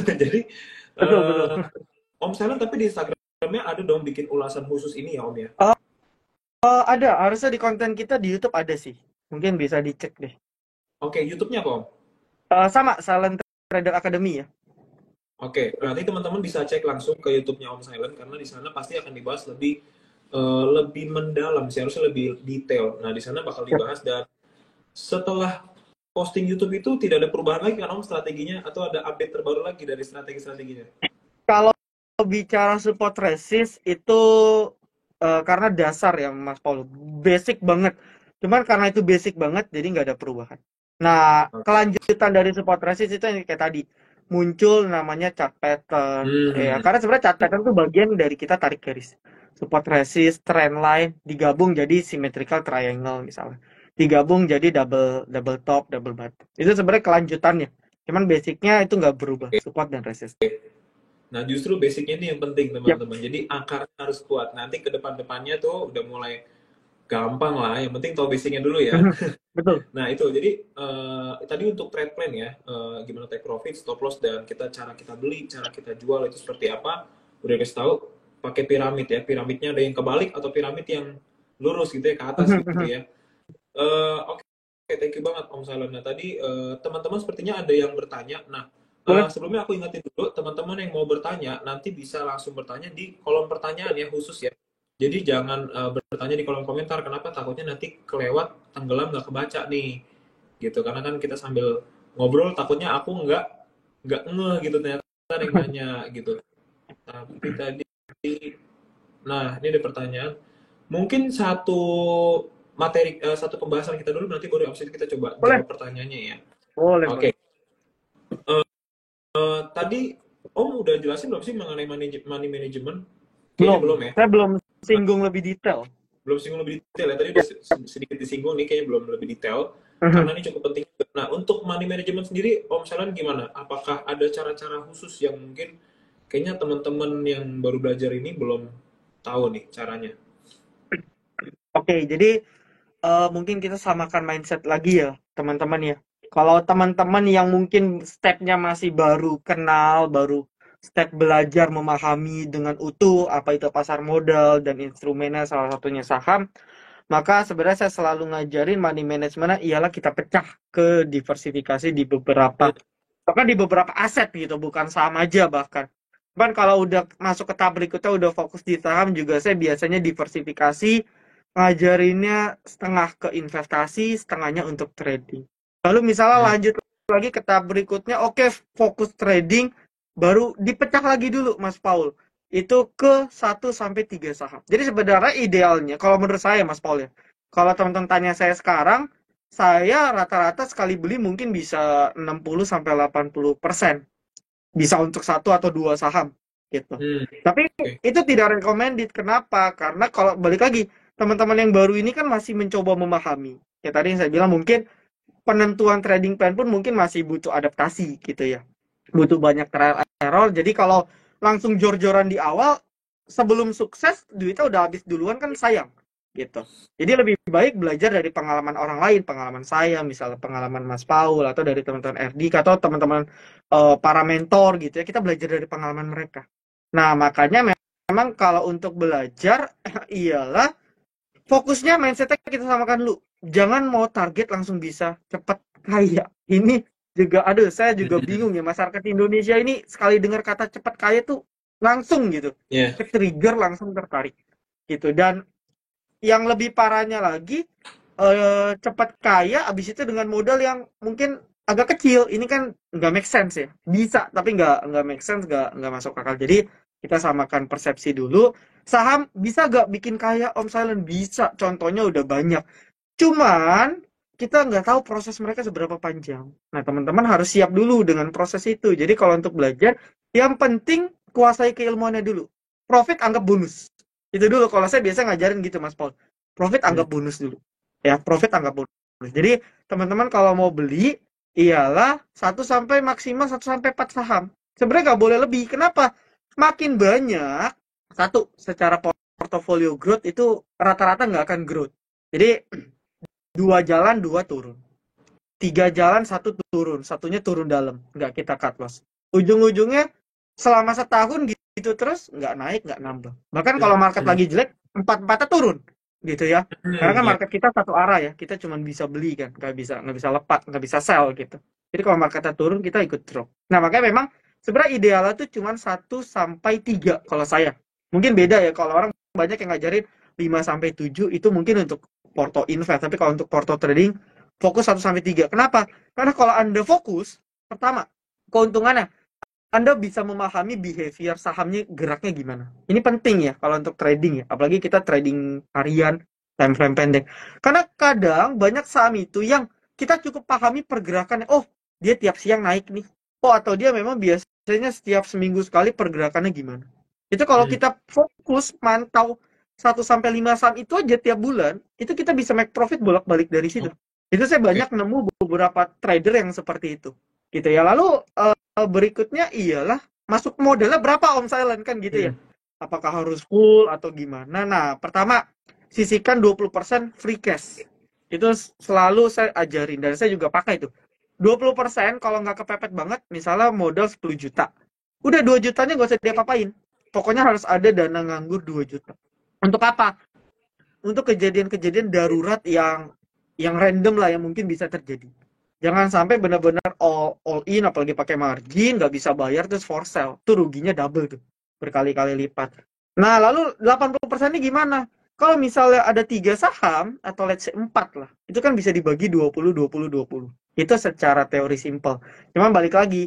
Jadi Betul, betul. eh, Om Silent tapi di Instagramnya ada dong bikin ulasan khusus ini ya Om ya. Ada, harusnya di konten kita di YouTube ada sih. Mungkin bisa dicek deh. Oke, YouTube-nya apa Om? Sama Silent Trader Academy ya. Oke, nanti teman-teman bisa cek langsung ke YouTube-nya Om Silent karena di sana pasti akan dibahas lebih lebih mendalam sih, harusnya lebih detail. Nah, di sana bakal Ya. dibahas, dan setelah posting YouTube itu tidak ada perubahan lagi kan Om strateginya, atau ada update terbaru lagi dari strategi-strateginya? Kalau bicara support resist itu karena dasar ya Mas Paul, basic banget. Cuman karena itu basic banget, jadi nggak ada perubahan. Nah, kelanjutan dari support resist itu yang kayak tadi muncul namanya chart pattern, ya. Hmm, Karena sebenarnya chart pattern itu bagian dari kita tarik garis. Support resist, trend line digabung jadi symmetrical triangle misalnya. Digabung jadi double double top, double bottom. Itu sebenarnya kelanjutannya. Cuman basicnya itu nggak berubah, oke. support dan resist. Nah, justru basicnya ini yang penting Yap, teman-teman. Jadi akarnya harus kuat. Nanti ke depan-depannya tuh udah mulai gampang lah. Yang penting tahu basicnya dulu ya. betul. Nah, itu jadi tadi untuk trade plan ya, gimana take profit, stop loss, dan cara kita beli, cara kita jual itu seperti apa. Udah kasih tahu pakai piramid ya. Piramidnya ada yang kebalik atau piramid yang lurus gitu ya, ke atas gitu ya. Oke, thank you banget Om Salon. Nah, tadi teman-teman sepertinya ada yang bertanya. Nah, Boleh. sebelumnya aku ingatin dulu, teman-teman yang mau bertanya, nanti bisa langsung bertanya di kolom pertanyaan ya, khusus ya. Jadi jangan bertanya di kolom komentar, kenapa? Takutnya nanti kelewat, tenggelam, nggak kebaca nih. Gitu, karena kan kita sambil ngobrol, takutnya aku nggak ngeh gitu, ternyata ada yang nanya gitu. Tapi tadi, nah ini ada pertanyaan. Mungkin satu materi, satu pembahasan kita dulu, nanti baru abis itu kita coba Boleh. jawab pertanyaannya ya. Boleh, Oke, boleh. tadi Om udah jelasin belum sih mengenai money management? Kayaknya Belum. belum ya. Saya belum singgung lebih detail. Belum singgung lebih detail ya. Tadi Ya. udah sedikit disinggung nih, kayaknya belum lebih detail. Karena ini cukup penting. Nah, untuk money management sendiri, Om Salan gimana? Apakah ada cara-cara khusus yang mungkin kayaknya teman-teman yang baru belajar ini belum tahu nih caranya? Oke, jadi mungkin kita samakan mindset lagi ya, teman-teman ya. Kalau teman-teman yang mungkin stepnya masih baru kenal, baru step belajar memahami dengan utuh apa itu pasar modal dan instrumennya salah satunya saham, maka sebenarnya saya selalu ngajarin money management ialah kita pecah ke diversifikasi di beberapa, bahkan di beberapa aset gitu, bukan saham aja bahkan. Cuman kalau udah masuk ke tahap berikutnya udah fokus di saham juga saya biasanya diversifikasi, ngajarinnya setengah ke investasi, setengahnya untuk trading. Lalu misalnya Hmm. lanjut lagi ke tahap berikutnya, oke, fokus trading, baru dipecah lagi dulu Mas Paul. Itu ke 1 sampai 3 saham. Jadi sebenarnya idealnya, kalau menurut saya Mas Paul ya, kalau teman-teman tanya saya sekarang, saya rata-rata sekali beli mungkin bisa 60 sampai 80%. Bisa untuk 1 atau 2 saham gitu. Hmm. Tapi Oke. itu tidak recommended. Kenapa? Karena kalau balik lagi, teman-teman yang baru ini kan masih mencoba memahami. Ya tadi yang saya bilang mungkin penentuan trading plan pun mungkin masih butuh adaptasi gitu ya. Butuh banyak trial error. Jadi kalau langsung jor-joran di awal, sebelum sukses duitnya udah habis duluan kan sayang gitu. Jadi lebih baik belajar dari pengalaman orang lain, pengalaman saya, misalnya pengalaman Mas Paul atau dari teman-teman RD atau teman-teman para mentor gitu ya. Kita belajar dari pengalaman mereka. Nah, makanya memang kalau untuk belajar ialah fokusnya mindsetnya kita samakan dulu. Jangan mau target langsung bisa cepat kaya. Ini juga, aduh, saya juga bingung ya, masyarakat Indonesia ini sekali dengar kata cepat kaya tuh langsung gitu, Ya. ke trigger langsung tertarik gitu. Dan yang lebih parahnya lagi, cepat kaya abis itu dengan modal yang mungkin agak kecil. Ini kan nggak make sense ya. Bisa, tapi nggak make sense, nggak masuk akal. Jadi kita samakan persepsi dulu. Saham bisa nggak bikin kaya Om Silent? Bisa. Contohnya udah banyak. Cuman kita nggak tahu proses mereka seberapa panjang. Nah, teman-teman harus siap dulu dengan proses itu. Jadi kalau untuk belajar, Yang penting kuasai keilmuannya dulu. Profit anggap bonus. Itu dulu kalau saya biasa ngajarin gitu Mas Paul. Profit Hmm. anggap bonus dulu. Ya, profit anggap bonus. Jadi, teman-teman kalau mau beli ialah 1 sampai 4 saham. Sebenarnya nggak boleh lebih. Kenapa? Makin banyak, satu, secara portofolio growth itu rata-rata nggak akan growth. Jadi, 2 jalan, 2 turun. 3 jalan, 1 turun. Satunya turun dalam. Nggak kita cut loss. Ujung-ujungnya selama setahun gitu terus nggak naik nggak nambah, bahkan kalau market Hmm. lagi jelek empatnya turun gitu ya, karena kan Ya. market kita satu arah ya, kita cuma bisa beli kan, nggak bisa lepas, nggak bisa sell gitu. Jadi kalau marketnya turun kita ikut drop. Nah makanya memang sebenarnya idealnya tuh cuma 1 sampai 3 kalau saya. Mungkin beda ya, kalau orang banyak yang ngajarin 5 sampai 7 itu mungkin untuk porto invest, tapi kalau untuk porto trading fokus 1 sampai 3. Kenapa? Karena kalau Anda fokus, pertama keuntungannya Anda bisa memahami behavior sahamnya geraknya gimana. Ini penting ya kalau untuk trading ya, apalagi kita trading harian, time frame pendek. Karena kadang banyak saham itu yang kita cukup pahami pergerakannya. Oh, dia tiap siang naik nih. Oh, atau dia memang biasanya setiap seminggu sekali pergerakannya gimana. Itu kalau Hmm. kita fokus mantau 1 sampai 5 saham itu aja tiap bulan, itu kita bisa make profit bolak-balik dari situ. Itu saya Oke. banyak nemu beberapa trader yang seperti itu. Gitu ya. Lalu berikutnya ialah masuk modalnya berapa Om Silent kan gitu ya. Hmm. Apakah harus full atau gimana? Nah, pertama sisihkan 20% free cash. Itu selalu saya ajarin dan saya juga pakai itu. 20% kalau nggak kepepet banget, misalnya modal 10 juta. Udah 2 jutanya nggak usah diapa-apain. Pokoknya harus ada dana nganggur 2 juta. Untuk apa? Untuk kejadian-kejadian darurat yang random lah yang mungkin bisa terjadi. Jangan sampai benar-benar all in apalagi pakai margin nggak bisa bayar terus for sale. Itu ruginya double tuh. Berkali-kali lipat. Nah, lalu 80% ini gimana? Kalau misalnya ada 3 saham atau let's say 4 lah. Itu kan bisa dibagi 20 20 20. Itu secara teori simple. Cuman balik lagi,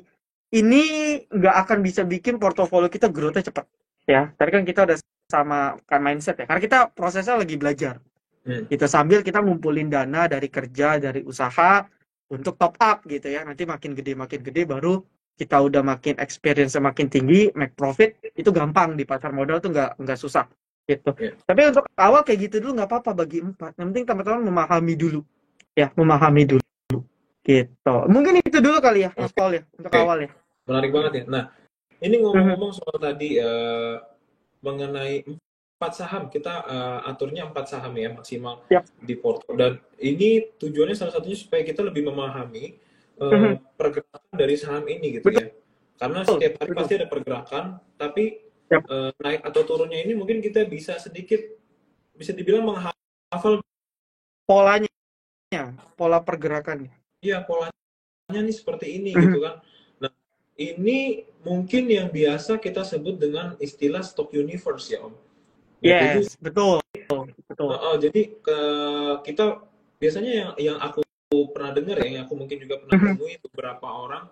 ini nggak akan bisa bikin portofolio kita growth-nya cepat. Ya, tadi kan kita udah sama kan mindset ya. Karena kita prosesnya lagi belajar. Hmm. Gitu sambil kita ngumpulin dana dari kerja, dari usaha untuk top up gitu ya. Nanti makin gede baru kita udah makin experience makin tinggi, make profit itu gampang di pasar modal tuh nggak susah gitu. Ya. Tapi untuk awal kayak gitu dulu nggak apa-apa bagi 4. Yang penting teman-teman memahami dulu ya, memahami dulu gitu. Mungkin itu dulu kali ya Mas Oke. Paul ya untuk Oke. awal ya. Menarik banget ya. Nah, ini Mhm. ngomong-ngomong soal tadi mengenai 4 saham, kita aturnya 4 saham ya maksimal Siap. di porto. Dan ini tujuannya salah satunya supaya kita lebih memahami Mhm. pergerakan dari saham ini gitu Betul, ya. Karena setiap hari betul. pasti ada pergerakan, tapi Siap. naik atau turunnya ini mungkin kita bisa sedikit bisa dibilang menghafal Polanya, pola pergerakannya. ya polanya nih seperti ini gitu Mhm. kan. Nah, ini mungkin yang biasa kita sebut dengan istilah stock universe ya Om. Ya, jadi Yes, betul, betul. jadi kita biasanya yang aku pernah dengar ya, yang aku mungkin juga pernah Mhm. temui beberapa orang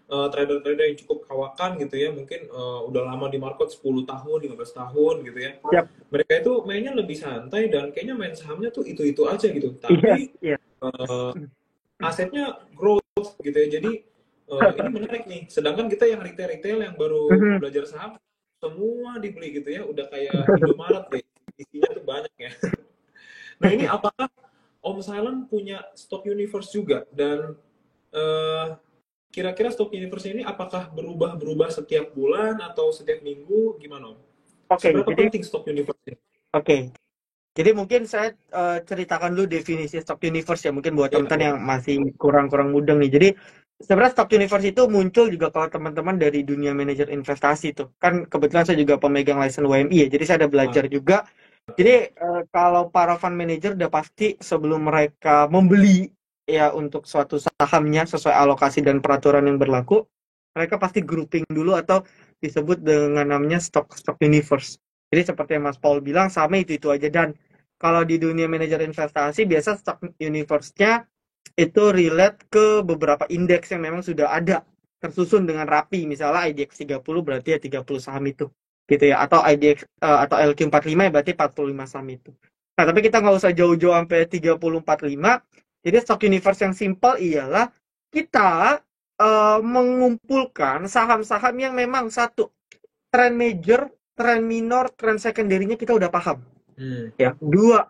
trader-trader yang cukup kawakan gitu ya, mungkin udah lama di market 10 tahun, 15 tahun gitu ya. Siap. Mereka itu mainnya lebih santai dan kayaknya main sahamnya tuh itu-itu aja gitu. Yes, Tapi yes. eh, asetnya growth gitu ya. Jadi ini menarik nih. Sedangkan kita yang retail-retail yang baru Mhm. belajar saham semua dibeli gitu ya. Udah kayak Indomaret deh. Isinya tuh banyak ya. Nah, ini apakah Om Silent punya stock universe juga dan eh, kira-kira stock universe ini apakah berubah-berubah setiap bulan atau setiap minggu gimana Om? Oke, Seberapa jadi penting stock universe ini? oke. Jadi mungkin saya ceritakan dulu definisi stock universe ya, mungkin buat Ya, teman-teman boleh. yang masih kurang-kurang mudeng nih. Jadi sebenarnya stock universe itu muncul juga kalau teman-teman dari dunia manajer investasi tuh. Kan kebetulan saya juga pemegang license WMI ya. Jadi saya ada Ah, belajar juga. Jadi kalau para fund manager udah pasti sebelum mereka membeli ya untuk suatu sahamnya sesuai alokasi dan peraturan yang berlaku, mereka pasti grouping dulu atau disebut dengan namanya stock universe. Jadi seperti yang Mas Paul bilang sama itu aja, dan kalau di dunia manajer investasi biasa stock universe-nya itu relate ke beberapa indeks yang memang sudah ada tersusun dengan rapi. Misalnya IDX 30 berarti ya 30 saham itu gitu ya, atau IDX atau LQ45 ya berarti 45 saham itu. Nah, tapi kita nggak usah jauh-jauh sampai 30 45. Jadi stock universe yang simple ialah kita mengumpulkan saham-saham yang memang satu, trend major, trend minor, trend secondary-nya kita udah paham. Ya. Dua,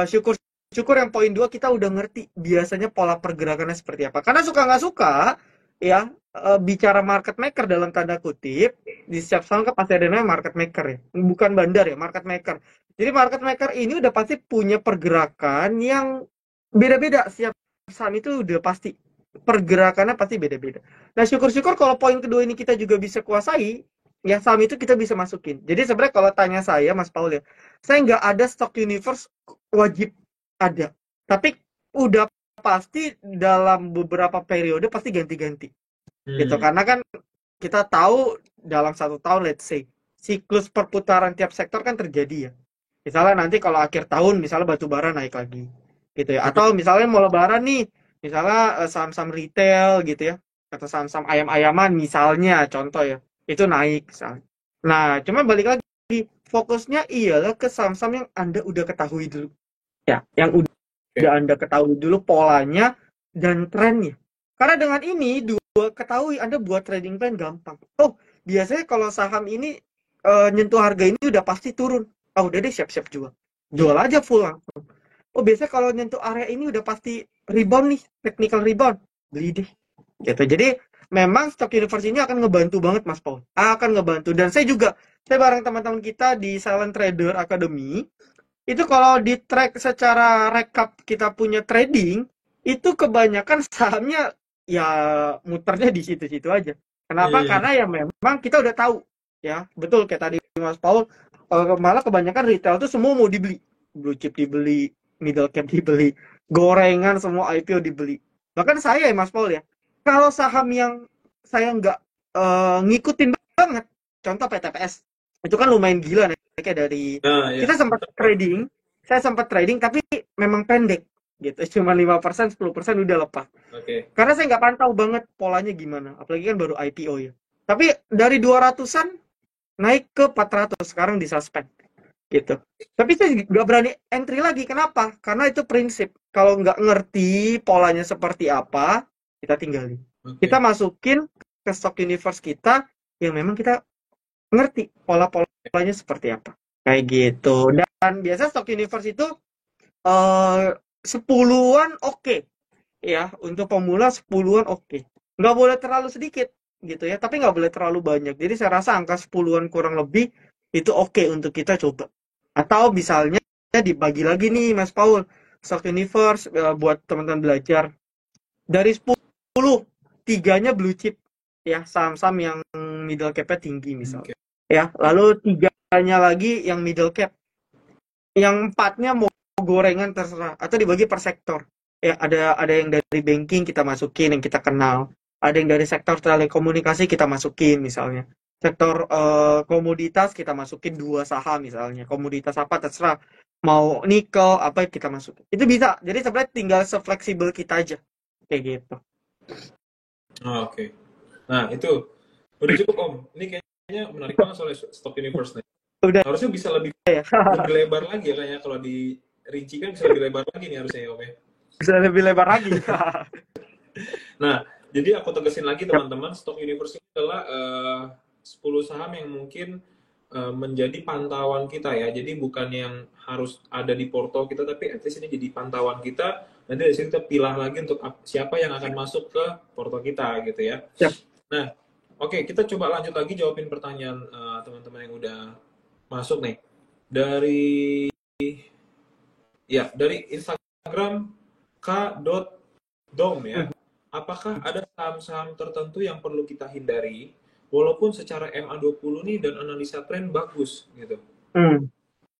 syukur-syukur yang poin dua kita udah ngerti biasanya pola pergerakannya seperti apa. Karena suka nggak suka, ya, bicara market maker dalam tanda kutip, di setiap saham kan pasti ada namanya market maker ya. Bukan bandar ya, market maker. Jadi market maker ini udah pasti punya pergerakan yang beda-beda. Setiap saham itu udah pasti pergerakannya pasti beda-beda. Nah, syukur-syukur kalau poin kedua ini kita juga bisa kuasai, ya saham itu kita bisa masukin. Jadi sebenarnya kalau tanya saya, Mas Paul ya, saya nggak ada stock universe wajib ada. Tapi udah pasti dalam beberapa periode pasti ganti-ganti. Gitu. Karena kan kita tahu dalam satu tahun, let's say, siklus perputaran tiap sektor kan terjadi ya. Misalnya nanti kalau akhir tahun, misalnya batu bara naik lagi. Gitu ya. Atau misalnya mau lebaran nih, misalnya saham-saham retail gitu ya. Atau saham-saham ayam-ayaman misalnya, contoh ya. Itu naik misalnya. Nah, cuma balik lagi, fokusnya ialah ke saham-saham yang Anda udah ketahui dulu. Ya, yang udah Anda ketahui dulu polanya dan trennya. Karena dengan ini dua ketahui, Anda buat trading plan gampang. Oh, biasanya kalau saham ini nyentuh harga ini udah pasti turun. Oh, udah deh siap-siap jual. Jual aja full langsung. Oh, biasanya kalau nyentuh area ini udah pasti rebound nih, technical rebound. Beli deh. Gitu. Jadi memang stock universe ini akan ngebantu banget Mas Paul. Akan ngebantu. Dan saya bareng teman-teman kita di Silent Trader Academy, itu kalau di track secara rekap kita punya trading, itu kebanyakan sahamnya ya muternya di situ-situ aja. Kenapa? Karena ya memang kita udah tahu ya, betul kayak tadi Mas Paul, malah kebanyakan retail tuh semua mau dibeli. Blue chip dibeli, middle cap dibeli, gorengan semua IPO dibeli. Bahkan saya ya Mas Paul ya, kalau saham yang saya nggak ngikutin banget, contoh PTPS, itu kan lumayan gila naiknya dari kita sempat trading, saya sempat trading tapi memang pendek gitu, cuma 5%, 10% udah lepas. Karena saya nggak pantau banget polanya gimana, apalagi kan baru IPO ya. Tapi dari 200-an naik ke 400, sekarang disuspend gitu. Tapi saya nggak berani entry lagi, kenapa? Karena itu prinsip, kalau nggak ngerti polanya seperti apa, kita tinggalin. Kita masukin ke stock universe kita yang memang kita ngerti pola-polanya seperti apa. Kayak gitu. Dan biasa stock universe itu 10-an oke. Ya, untuk pemula 10-an oke. Nggak boleh terlalu sedikit gitu ya, tapi nggak boleh terlalu banyak. Jadi saya rasa angka 10-an kurang lebih itu oke untuk kita coba. Atau misalnya dibagi lagi nih Mas Paul, stock universe buat teman-teman belajar. Dari 10, 3-nya blue chip ya, saham-saham yang middle cap-nya tinggi misalnya. Ya, lalu 3-nya lagi yang middle cap. Yang 4-nya mau gorengan terserah, atau dibagi per sektor. Ya, ada yang dari banking kita masukin yang kita kenal. Ada yang dari sektor telekomunikasi kita masukin misalnya. Sektor komoditas kita masukin 2 saham misalnya. Komoditas apa terserah. Mau nikel apa kita masukin. Itu bisa. Jadi sebenarnya tinggal se-fleksibel kita aja. Kayak gitu. Oke. Nah, itu udah cukup Om. Ini kayaknya menarik banget soal stock universe nih. Udah. Harusnya bisa lebih lebar lagi ya kayaknya, kalau dirincikan bisa lebih lebar lagi nih harusnya ya Om ya. Bisa lebih lebar lagi. Nah, jadi aku tegasin lagi teman-teman, stock universe ini adalah 10 saham yang mungkin menjadi pantauan kita ya. Jadi bukan yang harus ada di porto kita, tapi at least ini jadi pantauan kita. Nanti dari sini kita pilih lagi untuk siapa yang akan masuk ke porto kita gitu ya. Nah, oke, kita coba lanjut lagi jawabin pertanyaan teman-teman yang udah masuk nih. Dari Instagram k.dom ya. Apakah ada saham-saham tertentu yang perlu kita hindari walaupun secara MA20 nih dan analisa tren bagus gitu?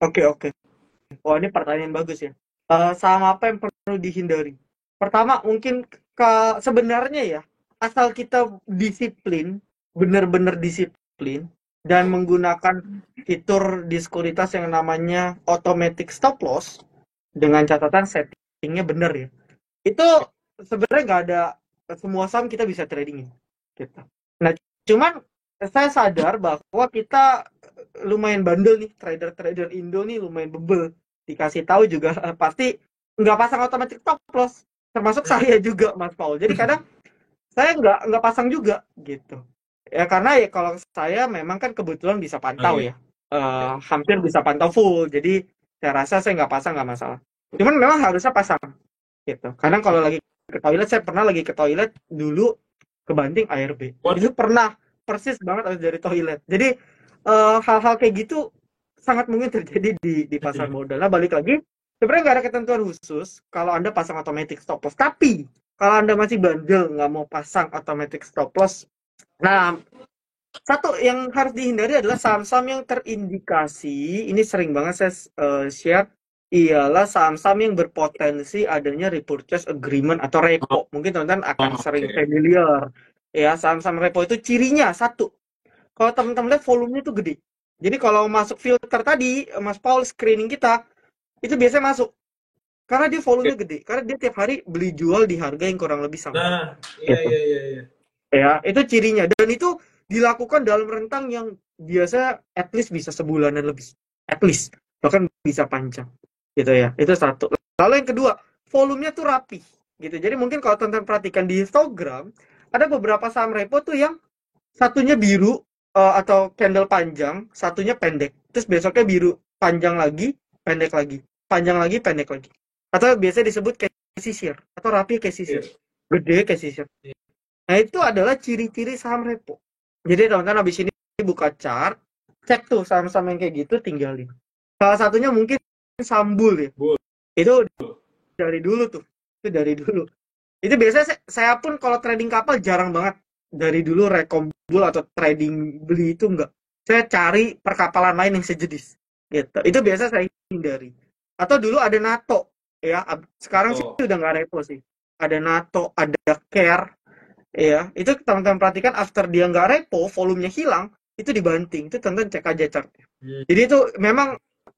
Oke. Wah, ini pertanyaan bagus ya. Saham apa yang perlu dihindari? Pertama, mungkin sebenarnya ya, asal kita disiplin, benar-benar disiplin, dan menggunakan fitur di sekuritas yang namanya automatic stop loss, dengan catatan settingnya benar ya. Itu sebenarnya nggak ada, semua saham kita bisa tradingin. Gitu. Nah, cuman saya sadar bahwa kita lumayan bandel nih, trader Indo nih lumayan bebel. Dikasih tahu juga pasti nggak pasang automatic stop loss, termasuk saya juga Mas Paul. Jadi kadang saya nggak pasang juga gitu. Ya karena ya kalau saya memang kan kebetulan bisa pantau iya. ya. Hampir bisa pantau full. Jadi saya rasa saya nggak pasang nggak masalah. Cuman memang harusnya pasang gitu. Kadang kalau lagi ke toilet, saya pernah lagi ke toilet dulu kebanting ARB. Itu Waduh. pernah persis banget habis dari toilet. Jadi hal-hal kayak gitu sangat mungkin terjadi di pasar modal. Nah balik lagi, sebenarnya nggak ada ketentuan khusus kalau Anda pasang automatic stop loss. Tapi kalau Anda masih bandel nggak mau pasang automatic stop loss, nah satu yang harus dihindari adalah saham-saham yang terindikasi, ini sering banget saya share, ialah saham-saham yang berpotensi adanya repurchase agreement atau Oh, repo. Mungkin teman-teman akan sering oke. familiar. Ya, saham-saham repo itu cirinya satu. Kalau teman-teman lihat volumenya itu gede. Jadi kalau masuk filter tadi, Mas Paul screening kita, itu biasanya masuk. Karena dia Oke. volumenya gede. Karena dia tiap hari beli jual di harga yang kurang lebih sama. Nah, iya Gitu. iya iya iya. Ya, itu cirinya. Dan itu dilakukan dalam rentang yang biasa at least bisa sebulanan lebih. At least. Bahkan bisa panjang. Gitu ya. Itu satu. Lalu yang kedua, volumenya tuh rapi. Gitu. Jadi mungkin kalau teman-teman perhatikan di histogram, ada beberapa saham repo tuh yang satunya biru atau candle panjang, satunya pendek. Terus besoknya biru, panjang lagi, pendek lagi. Panjang lagi, pendek lagi. Atau biasa disebut kayak sisir. Atau rapi kayak Iya. sisir. Gede kayak sisir. Iya. Nah, itu adalah ciri-ciri saham repo. Jadi teman-teman habis ini buka chart, cek tuh saham-saham yang kayak gitu, tinggalin. Salah satunya mungkin Sambul ya. Bu. Itu dari dulu tuh. Itu dari dulu. Itu biasanya saya pun kalau trading kapal jarang banget. Dari dulu rekombul atau trading beli itu enggak. Saya cari perkapalan lain yang sejenis. Gitu. Itu biasa saya hindari. Atau dulu ada NATO. Ya, sekarang sih Oh, udah nggak repo sih. Ada NATO, ada CARE. Iya, itu teman-teman perhatikan after dia nggak repo, volumenya hilang, itu dibanting. Itu teman-teman cek aja chartnya. hmm, Jadi itu memang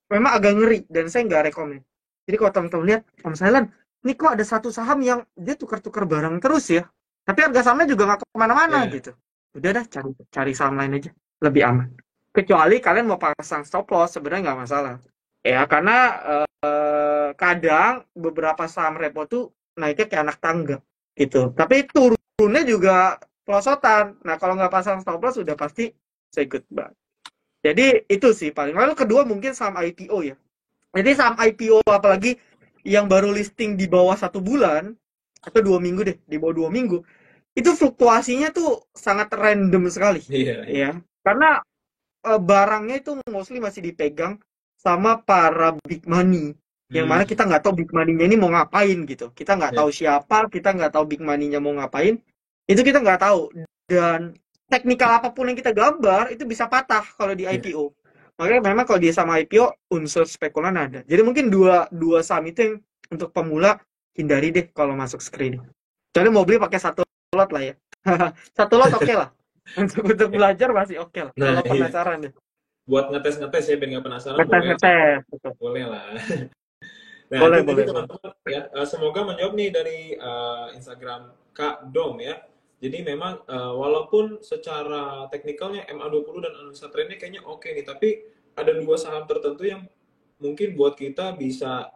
agak ngeri dan saya nggak rekomen. Jadi kalau teman-teman lihat, Om Silent, ini kok ada satu saham yang dia tukar-tukar barang terus ya, tapi harga sahamnya juga nggak kemana-mana iya. gitu. Udah dah cari saham lain aja, lebih aman. Kecuali kalian mau pasang stop loss, sebenarnya nggak masalah. Ya karena kadang beberapa saham repo tuh naiknya kayak anak tangga gitu. Tapi turunnya juga pelosotan. Nah kalau nggak pasang stop loss udah pasti say goodbye. Jadi itu sih paling. Lalu kedua mungkin saham IPO ya. Jadi saham IPO apalagi yang baru listing di bawah 1 bulan atau 2 minggu deh, di bawah 2 minggu, itu fluktuasinya tuh sangat random sekali, Iya, iya. ya. Karena barangnya itu mostly masih dipegang sama para big money. Yang mana Hmm, kita nggak tahu big money-nya ini mau ngapain gitu. Kita nggak iya. tahu siapa, kita nggak tahu big money-nya mau ngapain. Itu kita nggak tahu. Dan teknikal apapun yang kita gambar itu bisa patah kalau di Iya. IPO. Makanya memang kalau dia sama IPO unsur spekulan ada. Jadi mungkin dua saham itu yang untuk pemula hindari deh kalau masuk screening. Kecuali mau beli pakai satu lot lah ya. Satu lot oke lah. Untuk belajar masih oke lah. Nah, Kalau iya. penasaran deh. Buat ngetes-ngetes ya, biar nggak penasaran, Ngetes boleh lah. ngetes. Betul. Boleh lah. Nah, itu Boleh tadi boleh boleh. teman-teman ya, semoga menjawab nih dari Instagram Kak Dom ya. Jadi memang walaupun secara teknikalnya MA20 dan analisa trennya kayaknya oke nih, tapi ada dua saham tertentu yang mungkin buat kita bisa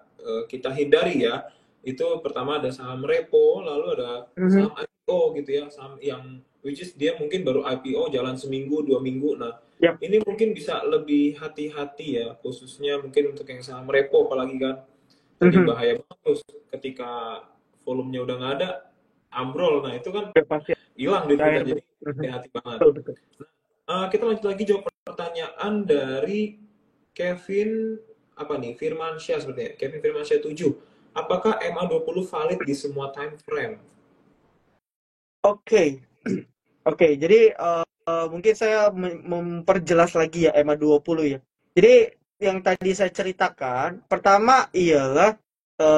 kita hindari ya. Itu pertama ada saham repo, lalu ada Mhm. saham IPO gitu ya, saham yang which is dia mungkin baru IPO jalan seminggu 2 minggu. Nah, Yap. ini mungkin bisa lebih hati-hati ya, khususnya mungkin untuk yang saham repo apalagi kan. Tadi Mhm. bahaya banget tuh ketika volumenya udah nggak ada, ambrol. Nah, itu kan Udah pasti hilang duit kita, cair jadi tuh. Mhm. hati-hati banget. Betul betul. Kita lanjut lagi jawab pertanyaan dari Kevin apa nih? Firmansyah sepertinya. Kevin Firmansyah 7. Apakah MA20 valid di semua time frame? Oke. Oke, jadi mungkin saya memperjelas lagi ya EMA 20 ya. Jadi yang tadi saya ceritakan, pertama ialah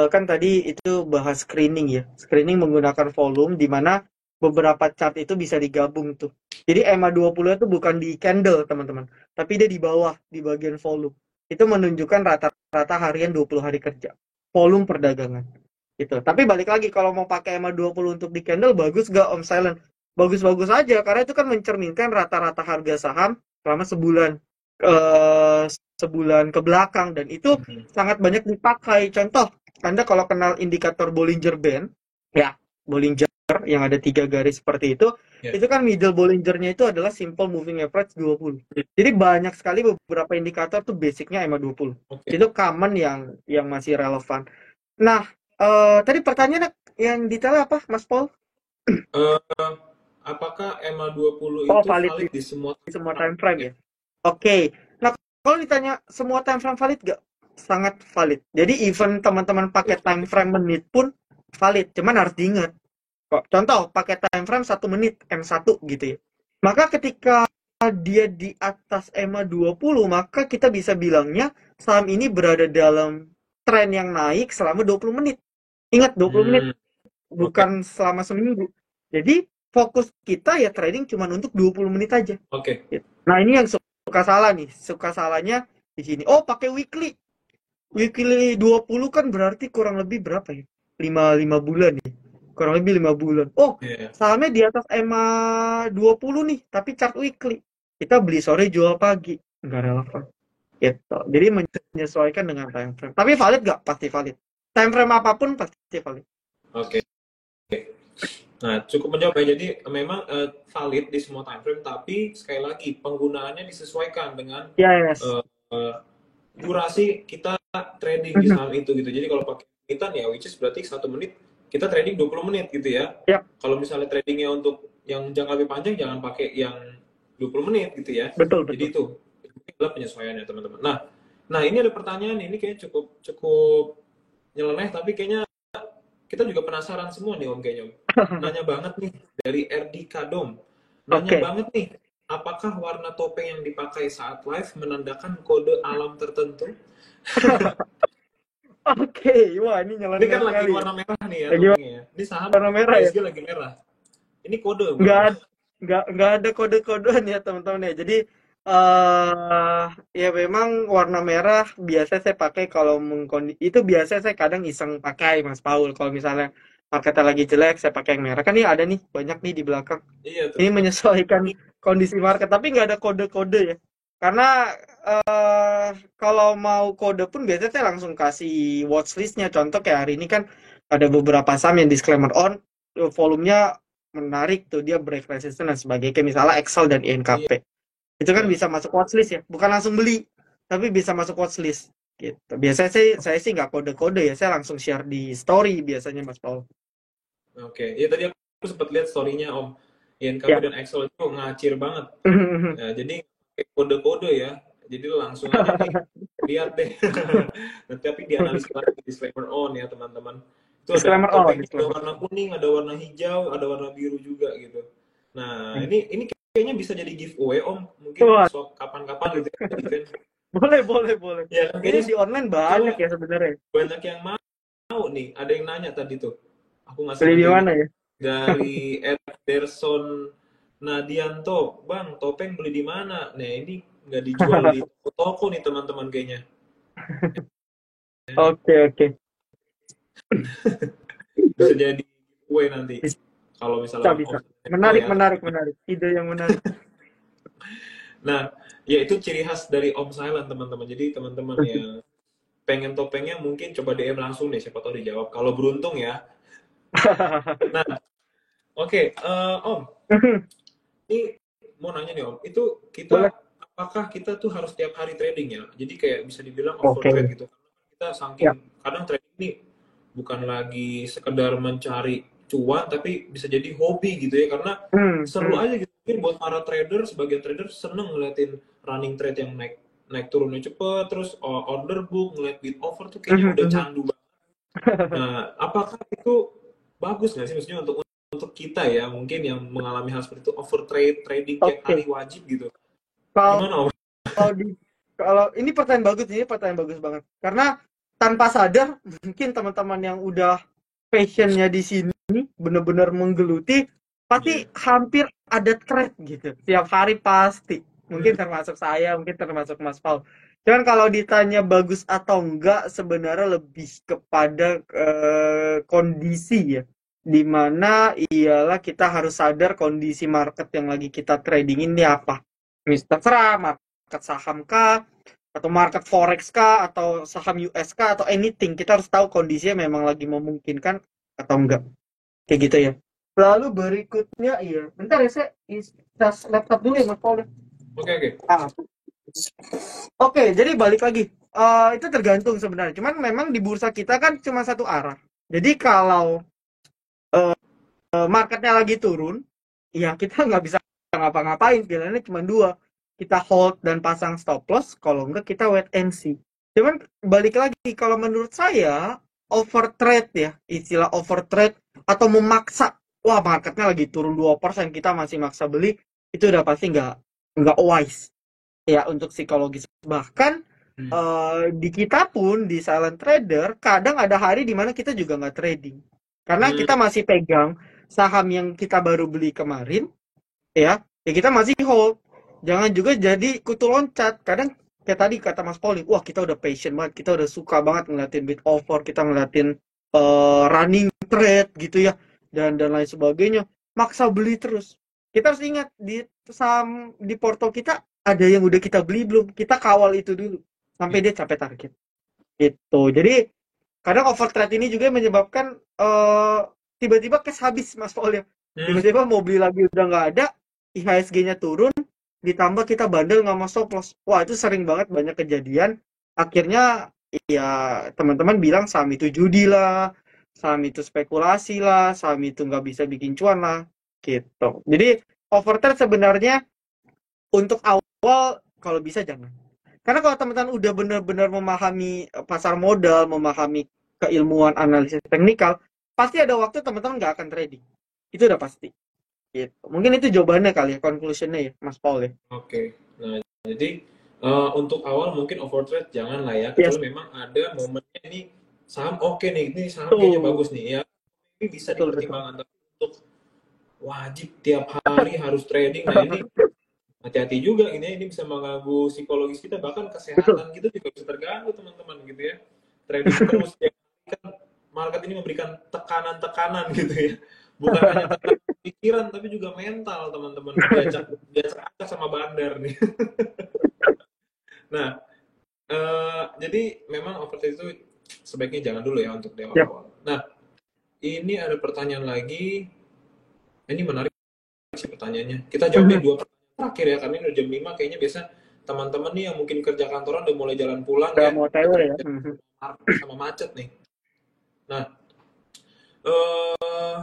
kan tadi itu bahas screening ya. Screening menggunakan volume di mana beberapa chart itu bisa digabung tuh. Jadi EMA 20 itu bukan di candle, teman-teman, tapi dia di bawah di bagian volume. Itu menunjukkan rata-rata harian 20 hari kerja. Volume perdagangan. Gitu. Tapi balik lagi kalau mau pakai EMA 20 untuk di candle bagus gak Om Silent? Bagus-bagus aja karena itu kan mencerminkan rata-rata harga saham selama sebulan ke belakang dan itu sangat banyak dipakai. Contoh, Anda kalau kenal indikator Bollinger Band, ya, Bollinger. yang ada 3 garis seperti itu. Ya. Itu kan middle Bollinger-nya itu adalah simple moving average 20. Jadi banyak sekali beberapa indikator tuh basicnya EMA 20. Oke. Itu common yang masih relevan. Nah, tadi pertanyaannya yang detail apa, Mas Paul? Apakah EMA 20 Oh, itu valid valid di semua di semua time frame ya? Oke. Nah, kalau ditanya semua time frame valid gak? Sangat valid. Jadi even teman-teman pakai time frame menit pun valid. Cuman harus diingat. Contoh, pakai time frame 1 menit, M1 gitu ya. Maka ketika dia di atas EMA 20, maka kita bisa bilangnya saham ini berada dalam tren yang naik selama 20 menit. Ingat, 20 menit, bukan selama seminggu. Jadi, fokus kita ya trading cuma untuk 20 menit aja. Oke. Nah, ini yang suka salah nih. Suka salahnya di sini. Oh, pakai weekly. Weekly 20 kan berarti kurang lebih berapa ya? 5 bulan ya. Kurang lebih 5 bulan. Oh, sahamnya di atas EMA 20 nih, tapi chart weekly. Kita beli sore, jual pagi. Nggak relevan. Gitu. Jadi menyesuaikan dengan time frame. Tapi valid nggak? Pasti valid. Time frame apapun pasti valid. Oke. Nah, cukup menjawab ya. Jadi memang valid di semua time frame, tapi sekali lagi penggunaannya disesuaikan dengan durasi kita trading di saham itu gitu. Jadi kalau pakai menitan ya, which is berarti 1 menit kita trading 20 menit gitu ya. Kalau misalnya tradingnya untuk yang jangka lebih panjang, jangan pakai yang 20 menit gitu ya. Betul. Jadi itu adalah penyesuaiannya teman-teman. Nah ini ada pertanyaan, ini kayaknya cukup nyeleneh, tapi kayaknya kita juga penasaran semua nih Om kayaknya. Nanya banget nih dari RD Kadom. Nanya banget nih, apakah warna topeng yang dipakai saat live menandakan kode alam tertentu? Wah ini nyeleneh. Ini kan lagi warna merah nih ya topengnya. Ini saham warna merah ya. Lagi merah. Ini kode. Nggak ada kode-kodean ya teman-teman ya. Jadi ya memang warna merah biasa saya pakai kalau itu biasa saya kadang iseng pakai Mas Paul. Kalau misalnya marketnya lagi jelek saya pakai yang merah. Kan ini ada nih banyak nih di belakang. Iya, ini menyesuaikan kondisi market, tapi nggak ada kode-kode ya. Karena kalau mau kode pun biasanya saya langsung kasih watchlistnya. Contoh kayak hari ini kan ada beberapa saham yang disclaimer on, volumenya menarik tuh, dia break resistance dan sebagainya. Kayak misalnya Excel dan INKP. Itu kan bisa masuk watchlist ya, bukan langsung beli, tapi bisa masuk watchlist. Gitu. Biasanya saya sih nggak kode-kode ya, saya langsung share di story biasanya Mas Paul. Oke, ya tadi aku sempat lihat story-nya Om. INKP dan Excel itu ngacir banget. Nah, jadi kode-kode ya, jadi langsung aja nih, lihat deh. Tapi dianalisis lagi disclaimer on ya teman-teman. Itu ada topengnya, ada warna kuning, ada warna hijau, ada warna biru juga gitu. Nah, ini kayaknya bisa jadi giveaway Om, mungkin kapan-kapan gitu ya, event. Boleh. Ya, ini di online banyak ya sebenarnya. Banyak yang mau nih, ada yang nanya tadi tuh. Aku ngasih beli di mana ya? Dari Ederson Nadianto, Bang, topeng beli di mana? Nah, ini nggak dijual di toko nih teman-teman kayaknya. Oke. Bisa jadi giveaway nanti. Kalau misalnya bisa. Menarik. Ide yang menarik. Nah, ya itu ciri khas dari Om Silent teman-teman. Jadi teman-teman yang pengen topengnya mungkin coba DM langsung deh, siapa tahu dijawab. Kalau beruntung ya. Nah, oke, Om. Ini mau nanya nih Om, itu kita apakah kita tuh harus tiap hari trading ya? Jadi kayak bisa dibilang overtrade gitu. Karena kita saking kadang trading ini bukan lagi sekedar mencari cuan, tapi bisa jadi hobi gitu ya, karena seru aja gitu. Mungkin buat para trader, sebagian trader seneng ngeliatin running trade yang naik turunnya cepet, terus order book, ngeliat bid over tuh kayaknya udah candu banget. Nah, apakah itu bagus nggak sih maksudnya untuk kita ya, mungkin yang mengalami hal seperti itu, overtrade, trading tiap hari wajib gitu? Gimana Om? Kalau ini pertanyaan bagus banget. Karena tanpa sadar mungkin teman-teman yang udah passionnya di sini benar-benar menggeluti pasti hampir ada trade gitu tiap hari pasti. Mungkin termasuk saya, mungkin termasuk Mas Paul. Cuman kalau ditanya bagus atau enggak, sebenarnya lebih kepada kondisi ya, dimana ialah kita harus sadar kondisi market yang lagi kita trading ini apa. Terserah market saham kah, atau market forex kah, atau saham US kah, atau anything. Kita harus tahu kondisinya memang lagi memungkinkan atau enggak. Kayak gitu ya. Lalu berikutnya, iya. Bentar ya, saya cas laptop dulu ya, Mas Paul. Oke. Ah, Oke, jadi balik lagi. Itu tergantung sebenarnya. Cuman memang di bursa kita kan cuma satu arah. Jadi kalau marketnya lagi turun, ya kita nggak bisa ngapa-ngapain. Pilihannya cuma dua. Kita hold dan pasang stop loss. Kalau enggak kita wait and see. Cuman balik lagi, kalau menurut saya overtrade ya, istilah overtrade atau memaksa. Wah, marketnya lagi turun 2%, kita masih maksa beli, itu udah pasti nggak wise ya untuk psikologis. Bahkan di kita pun di silent trader kadang ada hari di mana kita juga nggak trading karena Hmm. kita masih pegang saham yang kita baru beli kemarin, ya kita masih hold. Jangan juga jadi kutu loncat. Kadang kayak tadi kata Mas Poli, wah kita udah passion banget, kita udah suka banget ngeliatin bid offer, kita ngeliatin running trade gitu ya, dan lain sebagainya, maksa beli terus. Kita harus ingat di saham di porto kita ada yang udah kita beli belum, kita kawal itu dulu sampai dia capai target gitu. Jadi kadang overtrade ini juga menyebabkan tiba-tiba cash habis, Mas Paul ya. Tiba-tiba mau beli lagi udah nggak ada, IHSG-nya turun, ditambah kita bandel nggak mau stop loss. Wah, itu sering banget, banyak kejadian. Akhirnya ya teman-teman bilang saham itu judi lah, saham itu spekulasi lah, saham itu nggak bisa bikin cuan lah, gitu. Jadi overtrade sebenarnya untuk awal kalau bisa jangan. Karena kalau teman-teman udah benar-benar memahami pasar modal, memahami keilmuan analisis teknikal, pasti ada waktu teman-teman nggak akan trading. Itu udah pasti. Gitu. Mungkin itu jawabannya kali ya, conclusion-nya ya, Mas Paul ya. Oke. Nah, jadi untuk awal mungkin overtrade jangan lah ya, Yes, kecuali memang ada momennya ini saham oke nih, ini saham kayaknya betul. bagus nih ya. Ini bisa Betul, betul. dipertimbangkan, tapi untuk wajib tiap hari harus trading, nah ini hati-hati juga ini bisa mengganggu psikologis kita, bahkan Betul. kesehatan kita juga bisa terganggu teman-teman gitu ya. Trading terus ya kan, market ini memberikan tekanan-tekanan gitu ya. Bukan hanya tekanan pikiran tapi juga mental teman-teman. Diacak-acak sama bandar nih. Nah, jadi memang overtrade itu sebaiknya jangan dulu ya untuk di Yap. awal-awal. Nah, ini ada pertanyaan lagi. Ini menarik sih pertanyaannya. Kita jawabnya dua pertanyaan terakhir ya, karena ini udah jam 5 kayaknya biasa teman-teman nih yang mungkin kerja kantoran udah mulai jalan pulang Udah ya. mau tewe ya. Sama macet nih. Nah, eh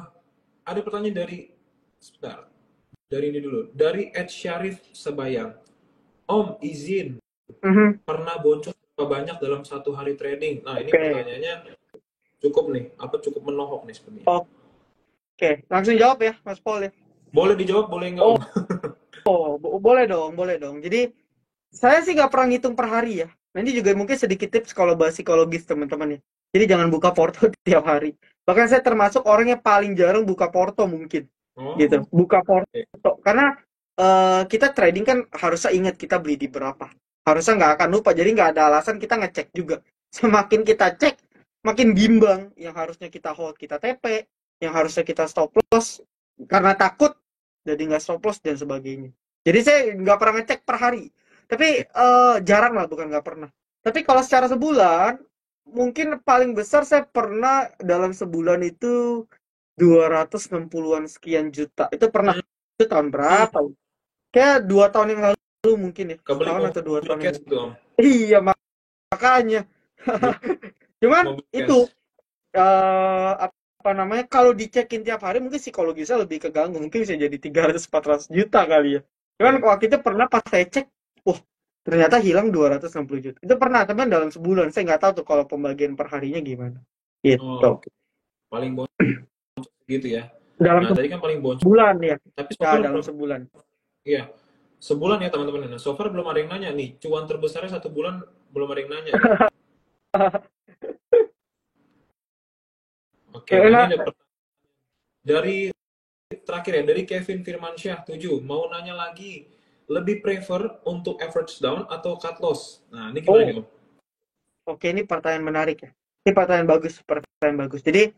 ada pertanyaan sebentar, dari ini dulu. Dari Ed Syarif Sebayang. Om, izin, pernah boncos berapa banyak dalam satu hari trading? Nah, ini Oke. pertanyaannya cukup menohok nih sebenarnya. Oke, langsung jawab ya, Mas Paul ya. Boleh dijawab, boleh nggak Om? Boleh dong, boleh dong. Jadi saya sih nggak pernah ngitung per hari ya. Nanti juga mungkin sedikit tips kalau bahas psikologis teman-teman ya. Jadi jangan buka porto tiap hari. Bahkan saya termasuk orang yang paling jarang buka porto mungkin. Gitu. Buka porto. Karena kita trading kan harusnya ingat kita beli di berapa. Harusnya nggak akan lupa. Jadi nggak ada alasan kita ngecek juga. Semakin kita cek, makin bimbang. Yang harusnya kita hold, kita TP. Yang harusnya kita stop loss. Karena takut, jadi nggak stop loss dan sebagainya. Jadi saya nggak pernah ngecek per hari. Tapi jarang lah, bukan nggak pernah. Tapi kalau secara sebulan, mungkin paling besar saya pernah dalam sebulan itu 260-an sekian juta. Itu pernah. Itu tahun berapa? Kayak 2 tahun yang lalu mungkin ya. Setahun atau 2 tahun yang lalu. Dong. Iya, makanya. Cuman itu apa namanya, kalau dicekin tiap hari mungkin psikologisnya lebih keganggu, mungkin bisa jadi 300-400 juta kali ya. Cuman waktu itu pernah pas saya cek, ternyata hilang 260 juta. Itu pernah, teman, dalam sebulan. Saya nggak tahu tuh kalau pembagian per harinya gimana. Gitu. Paling boncos gitu ya. Dalam tadi kan paling boncos sebulan ya. Tapi ya, dalam sebulan. Iya. Sebulan ya teman-teman. Nah, so far belum ada yang nanya nih. Cuan terbesarnya 1 bulan belum ada yang nanya. Oke, ini ada dari terakhir ya, dari Kevin Firmansyah 7. Mau nanya lagi, lebih prefer untuk average down atau cut loss? Nah, ini gimana nih Om? Oke, ini pertanyaan menarik ya. Ini pertanyaan bagus. Jadi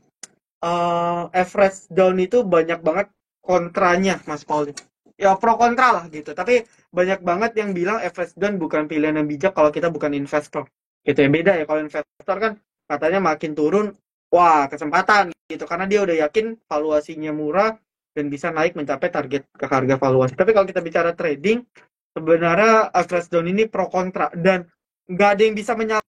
average down itu banyak banget kontranya, Mas Paul. Ya pro kontra lah gitu. Tapi banyak banget yang bilang average down bukan pilihan yang bijak kalau kita bukan investor. Gitu ya, beda ya. Kalau investor kan katanya makin turun, wah kesempatan gitu karena dia udah yakin valuasinya murah dan bisa naik mencapai target ke harga valuasi. Tapi kalau kita bicara trading, sebenarnya average down ini pro kontra dan nggak ada yang bisa menyalahkan